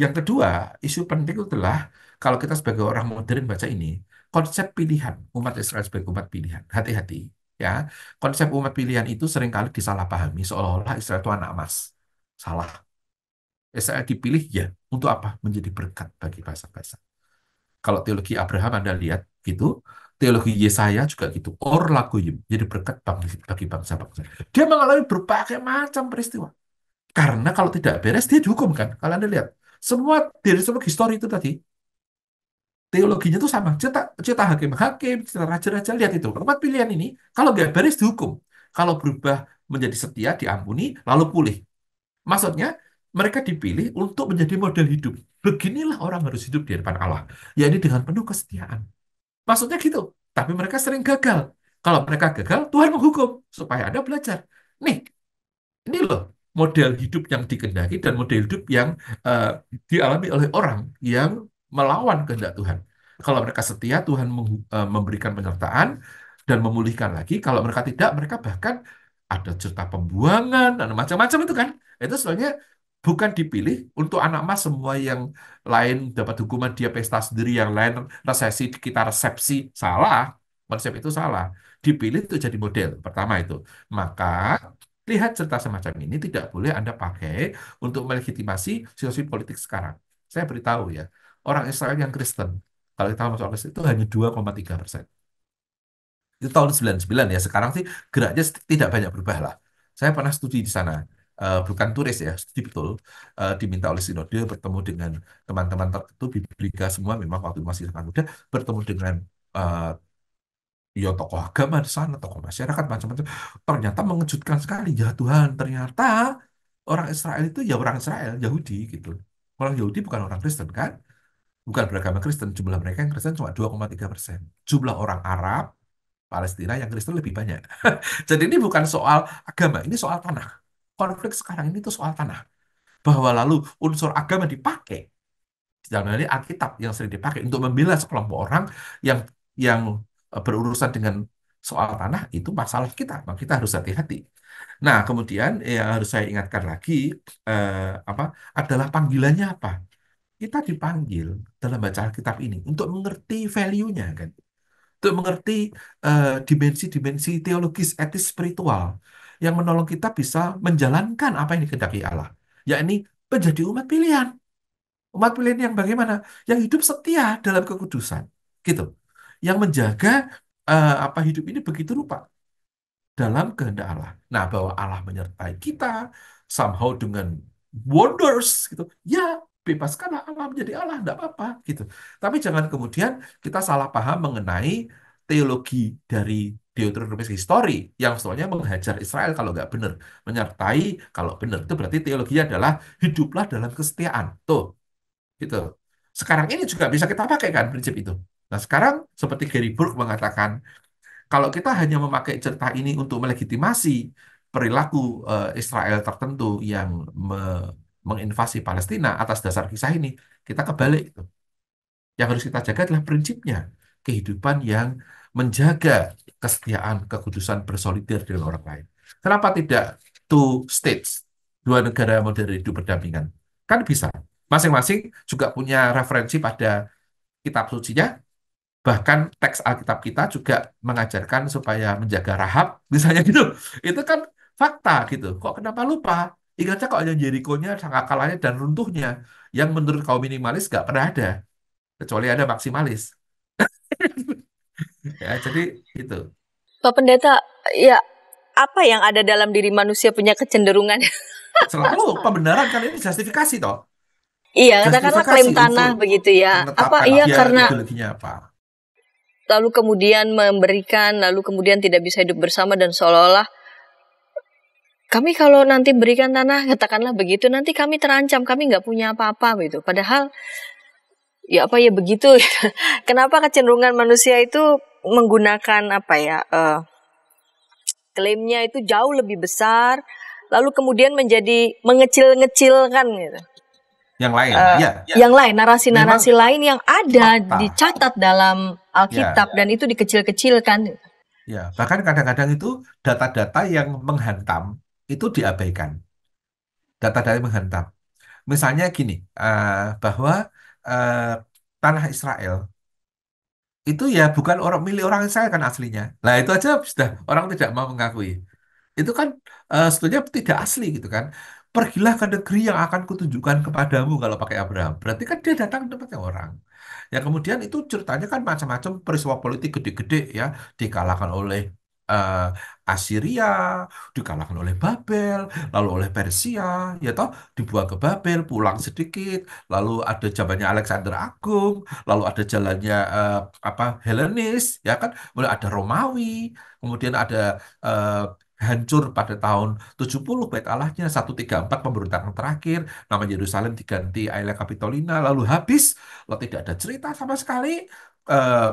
Yang kedua, isu penting itu adalah kalau kita sebagai orang modern baca ini, konsep pilihan umat Israel sebagai umat pilihan. Hati-hati ya. Konsep umat pilihan itu seringkali disalahpahami seolah-olah Israel itu anak emas. Salah. Israel dipilih ya untuk apa? Menjadi berkat bagi bangsa-bangsa. Kalau teologi Abraham Anda lihat gitu, teologi Yesaya juga gitu. Or lagoyim, jadi berkat bagi bangsa-bangsa. Dia mengalami berbagai macam peristiwa. Karena kalau tidak beres dia dihukum kan. Kalau Anda lihat, semua dari semua histori itu tadi teologinya itu sama. Cerita hakim-hakim, cerita raja-raja, lihat itu. Umat pilihan ini, kalau nggak beres dihukum. Kalau berubah menjadi setia, diampuni, lalu pulih. Maksudnya, mereka dipilih untuk menjadi model hidup. Beginilah orang harus hidup di hadapan Allah. Yakni dengan penuh kesetiaan. Maksudnya gitu. Tapi mereka sering gagal. Kalau mereka gagal, Tuhan menghukum. Supaya Anda belajar. Nih, ini loh model hidup yang dikehendaki dan model hidup yang eh, dialami oleh orang yang melawan kehendak Tuhan. Kalau mereka setia, Tuhan memberikan penyertaan dan memulihkan lagi. Kalau mereka tidak, mereka bahkan ada cerita pembuangan dan macam-macam itu kan. Itu sebenarnya bukan dipilih untuk anak mas semua yang lain dapat hukuman dia pesta sendiri, yang lain resesi kita resepsi. Salah. Konsep itu salah. Dipilih itu jadi model. Pertama itu. Maka lihat cerita semacam ini tidak boleh Anda pakai untuk melegitimasi situasi politik sekarang. Saya beritahu ya, orang Israel yang Kristen, kalau kita masuk Kristen itu hanya 2,3%. Itu tahun 99 ya, sekarang sih geraknya tidak banyak berubah lah. Saya pernah studi di sana, bukan turis ya, studi betul, diminta oleh Sinode bertemu dengan teman-teman tertentu, Biblika semua memang waktu masih sangat muda, bertemu dengan eh, ya tokoh agama di sana, tokoh masyarakat macam-macam. Ternyata mengejutkan sekali ya Tuhan, ternyata orang Israel itu ya orang Israel, Yahudi gitu. Orang Yahudi bukan orang Kristen kan? Bukan beragama Kristen, jumlah mereka yang Kristen cuma 2,3%. Jumlah orang Arab, Palestina yang Kristen lebih banyak. Jadi ini bukan soal agama, ini soal tanah. Konflik sekarang ini tuh soal tanah. Bahwa lalu unsur agama dipakai dalam hal ini Alkitab yang sering dipakai untuk membela sekelompok orang yang yang berurusan dengan soal tanah itu masalah kita, maka kita harus hati-hati. Nah, kemudian yang harus saya ingatkan lagi apa adalah panggilannya apa? Kita dipanggil dalam baca Alkitab ini untuk mengerti value-nya kan, untuk mengerti dimensi-dimensi teologis, etis, spiritual yang menolong kita bisa menjalankan apa yang dikehendaki Allah, yakni menjadi umat pilihan. Umat pilihan yang bagaimana? Yang hidup setia dalam kekudusan, gitu. Yang menjaga apa hidup ini begitu rupa dalam kehendak Allah. Nah, bahwa Allah menyertai kita somehow dengan wonders, gitu. Ya, bebaskanlah Allah menjadi Allah, enggak apa-apa, gitu. Tapi jangan kemudian kita salah paham mengenai teologi dari Deuteronomistic History yang sebetulnya menghajar Israel kalau nggak benar, menyertai kalau benar. Itu berarti teologinya adalah hiduplah dalam kesetiaan. Tuh, gitu. Sekarang ini juga bisa kita pakai kan prinsip itu. Nah sekarang seperti Gary Burke mengatakan, kalau kita hanya memakai cerita ini untuk melegitimasi perilaku Israel tertentu yang menginvasi Palestina atas dasar kisah ini, kita kebalik. Gitu. Yang harus kita jaga adalah prinsipnya, kehidupan yang menjaga kesetiaan, kekudusan bersolider dengan orang lain. Kenapa tidak two states, dua negara modern hidup berdampingan? Kan bisa. Masing-masing juga punya referensi pada kitab sucinya, bahkan teks Alkitab kita juga mengajarkan supaya menjaga Rahab, misalnya gitu. Itu kan fakta gitu. Kok kenapa lupa? Ingatnya kok hanya Yeriko-nya, sangkakalanya, dan runtuhnya, yang menurut kaum minimalis nggak pernah ada, kecuali ada maksimalis. Ya, jadi itu. Pak Pendeta, ya apa yang ada dalam diri manusia punya kecenderungan? Selalu pembenaran kan ini justifikasi toh. Iya, katakanlah klaim Justifikasi tanah untuk begitu ya. Apa menetapkan iya dia karena ideologinya apa. lalu kemudian memberikan, lalu kemudian tidak bisa hidup bersama dan seolah-olah kami kalau nanti berikan tanah, katakanlah begitu, nanti kami terancam, kami nggak punya apa-apa gitu. Padahal ya apa ya begitu. Kenapa kecenderungan manusia itu menggunakan apa ya klaimnya itu jauh lebih besar, lalu kemudian menjadi mengecil-ngecilkan gitu. Yang lain, ya. Yang lain, narasi-narasi lain yang ada fakta. dicatat dalam Alkitab dan itu dikecil-kecilkan. Ya, bahkan kadang-kadang itu data-data yang menghantam itu diabaikan. Data-data yang menghantam. Misalnya gini, bahwa eh, tanah Israel itu ya bukan orang milik orang Israel kan aslinya. Nah itu aja sudah orang tidak mau mengakui. Itu kan sebetulnya tidak asli gitu kan. Pergilah ke negeri yang akan kutunjukkan kepadamu kalau pakai Abraham. Berarti kan dia datang ke tempatnya orang. Ya kemudian itu ceritanya kan macam-macam peristiwa politik gede-gede ya dikalahkan oleh eh, Assyria, dikalahkan oleh Babel, lalu oleh Persia, ya toh dibuang ke Babel, pulang sedikit, lalu ada zamannya Alexander Agung, lalu ada jalannya apa Helenis, ya kan, mulai ada Romawi, kemudian ada eh, hancur pada tahun 70 bait Allahnya 134 pemberontakan terakhir, nama Yerusalem diganti Aelia Capitolina, lalu habis, lalu tidak ada cerita sama sekali. eh,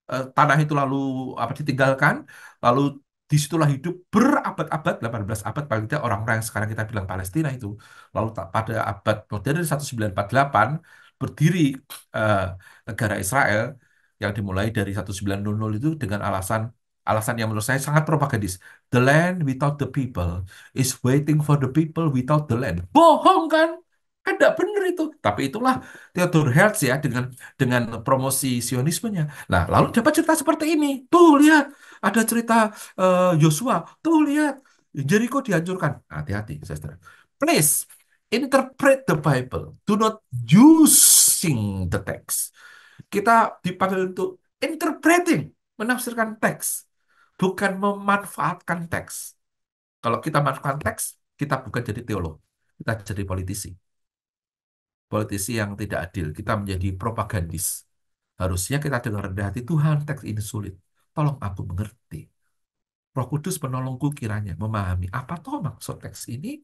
Tanah itu lalu apa ditinggalkan, lalu disitulah hidup berabad-abad, 18 abad paling tidak orang-orang yang sekarang kita bilang Palestina itu. Lalu pada abad modern 1948 berdiri eh, negara Israel yang dimulai dari 1900 itu dengan alasan yang menurut saya sangat propagandis. The land without the people is waiting for the people without the land. Bohong kan? Kan tidak benar itu. Tapi itulah Theodor Herzl ya dengan promosi Sionismenya. Nah, lalu dapat cerita seperti ini. Tuh, lihat. Ada cerita Yosua. Tuh, lihat. Jericho dihancurkan. Hati-hati, saudara. Please, interpret the Bible. Do not using the text. Kita dipanggil untuk interpreting, menafsirkan teks. Bukan memanfaatkan teks. Kalau kita manfaatkan teks, kita bukan jadi teolog. Kita jadi politisi. Politisi yang tidak adil. Kita menjadi propagandis. Harusnya kita dengan rendah hati, Tuhan, teks ini sulit. Tolong aku mengerti. Roh Kudus penolongku kiranya memahami apa toh maksud teks ini,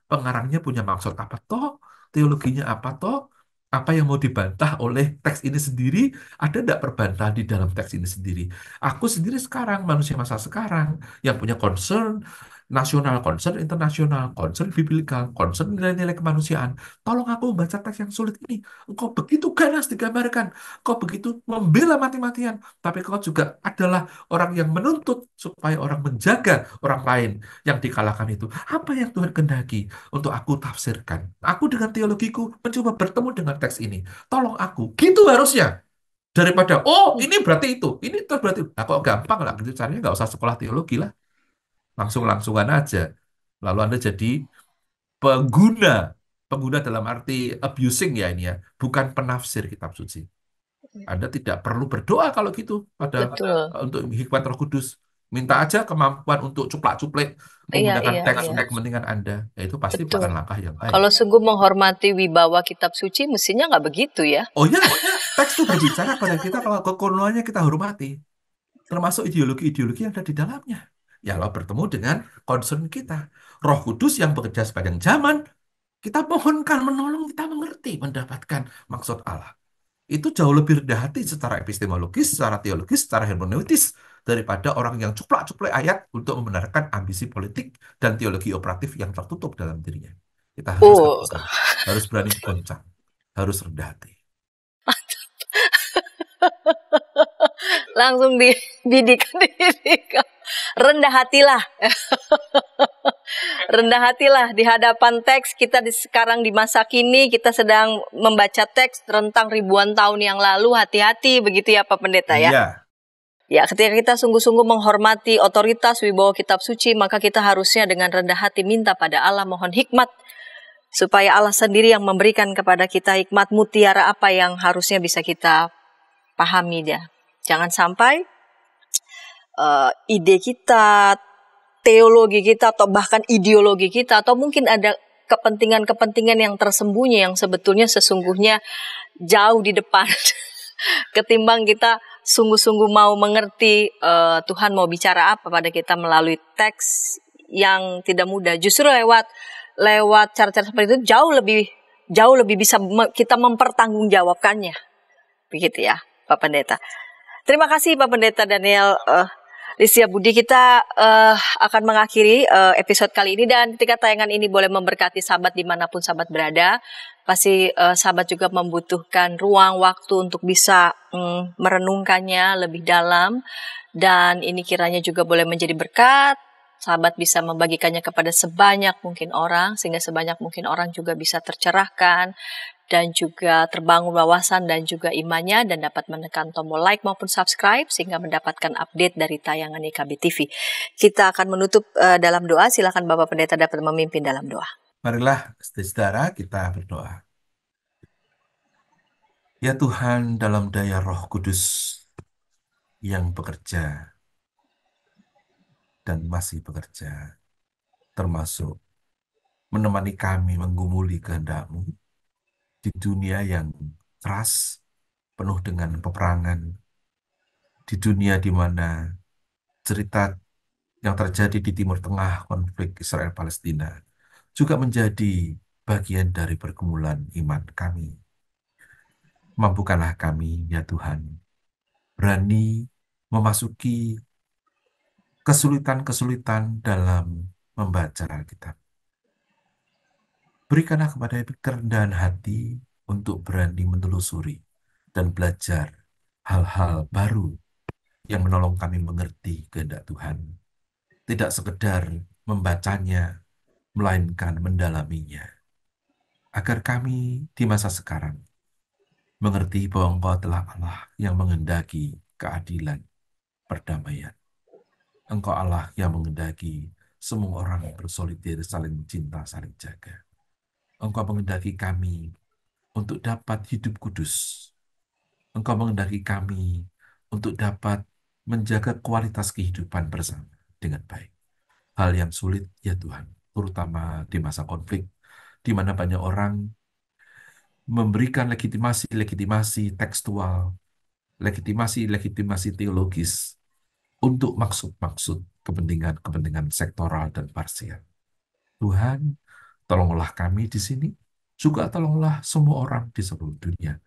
pengarangnya punya maksud apa toh, teologinya apa toh, apa yang mau dibantah oleh teks ini sendiri, ada tidak perbantahan di dalam teks ini sendiri. Aku sendiri sekarang, manusia masa sekarang, yang punya concern nasional, concern internasional, concern biblical, concern nilai-nilai kemanusiaan. Tolong aku membaca teks yang sulit ini. Engkau begitu ganas digambarkan, kau begitu membela mati-matian, tapi kau juga adalah orang yang menuntut supaya orang menjaga orang lain yang dikalahkan itu. Apa yang Tuhan kehendaki untuk aku tafsirkan? Aku dengan teologiku mencoba bertemu dengan teks ini. Tolong aku. Gitu harusnya. Daripada, oh ini berarti ini itu berarti. Nah kok gampang lah. Gitu caranya nggak usah sekolah teologi lah. Langsung-langsungan aja. Lalu Anda jadi pengguna. Pengguna dalam arti abusing ya ini ya. Bukan penafsir kitab suci. Anda tidak perlu berdoa kalau gitu Betul. untuk hikmat Roh Kudus. Minta aja kemampuan untuk cuplak-cuplek menggunakan teks untuk kepentingan Anda. Ya, itu pasti Betul. bukan langkah yang baik. Kalau sungguh menghormati wibawa kitab suci, mestinya nggak begitu ya. Oh ya, teks itu berbicara pada kita kalau kekonoannya kita hormati. Termasuk ideologi-ideologi yang ada di dalamnya. Ya, kalau bertemu dengan concern kita. Roh Kudus yang bekerja sepanjang zaman, kita mohonkan menolong kita mengerti, mendapatkan maksud Allah. Itu jauh lebih rendah hati secara epistemologis, secara teologis, secara hermeneutis daripada orang yang cuplak-cuplek ayat untuk membenarkan ambisi politik dan teologi operatif yang tertutup dalam dirinya. Kita harus terbuka, harus berani goncang, harus rendah hati. Langsung dididik. Rendah hatilah. Rendah hatilah di hadapan teks. Kita sekarang di masa kini kita sedang membaca teks rentang ribuan tahun yang lalu. Hati-hati begitu ya Pak Pendeta ya. Iya. Ya, ketika kita sungguh-sungguh menghormati otoritas wibawa kitab suci, maka kita harusnya dengan rendah hati minta pada Allah, mohon hikmat supaya Allah sendiri yang memberikan kepada kita hikmat mutiara apa yang harusnya bisa kita pahami dia. Jangan sampai ide kita, teologi kita atau bahkan ideologi kita, atau mungkin ada kepentingan-kepentingan yang tersembunyi yang sebetulnya sesungguhnya jauh di depan ketimbang kita sungguh-sungguh mau mengerti Tuhan mau bicara apa pada kita melalui teks yang tidak mudah. Justru lewat cara-cara seperti itu jauh lebih bisa kita mempertanggungjawabkannya. Begitu ya, Pak Pendeta. Terima kasih Pak Pendeta Daniel Listia Budi. Kita akan mengakhiri episode kali ini, dan ketika tayangan ini boleh memberkati sahabat dimanapun sahabat berada. Pasti sahabat juga membutuhkan ruang waktu untuk bisa merenungkannya lebih dalam, dan ini kiranya juga boleh menjadi berkat. Sahabat bisa membagikannya kepada sebanyak mungkin orang, sehingga sebanyak mungkin orang juga bisa tercerahkan dan juga terbangun wawasan dan juga imannya, dan dapat menekan tombol like maupun subscribe sehingga mendapatkan update dari tayangan YKB TV. Kita akan menutup dalam doa. Silakan Bapak Pendeta dapat memimpin dalam doa. Marilah saudara kita berdoa. Ya Tuhan, dalam daya Roh Kudus yang bekerja dan masih bekerja, termasuk menemani kami menggumuli kehendak-Mu di dunia yang keras, penuh dengan peperangan, di dunia di mana cerita yang terjadi di Timur Tengah, konflik Israel-Palestina, juga menjadi bagian dari pergumulan iman kami. Mampukanlah kami, ya Tuhan, berani memasuki kesulitan-kesulitan dalam membaca Alkitab. Berikanlah kepada kerendahan hati untuk berani menelusuri dan belajar hal-hal baru yang menolong kami mengerti kehendak Tuhan. Tidak sekedar membacanya, melainkan mendalaminya. Agar kami di masa sekarang mengerti bahwa Engkau telah Allah yang menghendaki keadilan, perdamaian. Engkau Allah yang menghendaki semua orang bersolidir, saling cinta, saling jaga. Engkau menghendaki kami untuk dapat hidup kudus. Engkau menghendaki kami untuk dapat menjaga kualitas kehidupan bersama dengan baik. Hal yang sulit ya Tuhan, terutama di masa konflik, di mana banyak orang memberikan legitimasi tekstual, legitimasi teologis untuk maksud-maksud kepentingan sektoral dan parsial. Tuhan, tolonglah kami di sini, juga tolonglah semua orang di seluruh dunia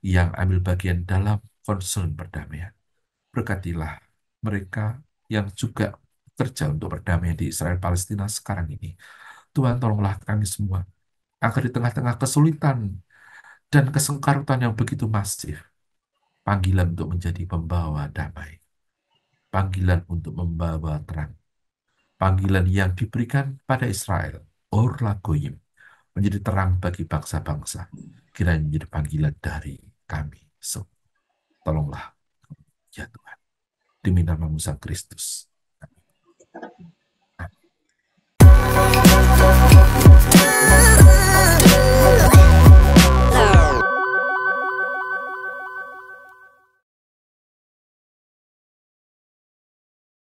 yang ambil bagian dalam concern perdamaian. Berkatilah mereka yang juga kerja untuk perdamaian di Israel-Palestina sekarang ini. Tuhan, tolonglah kami semua, agar di tengah-tengah kesulitan dan kesengkarutan yang begitu masif, panggilan untuk menjadi pembawa damai, panggilan untuk membawa terang, panggilan yang diberikan pada Israel, Or Lagoyim, menjadi terang bagi bangsa-bangsa, kiranya menjadi panggilan dari kami. So, tolonglah, ya Tuhan, demi nama Sang Kristus,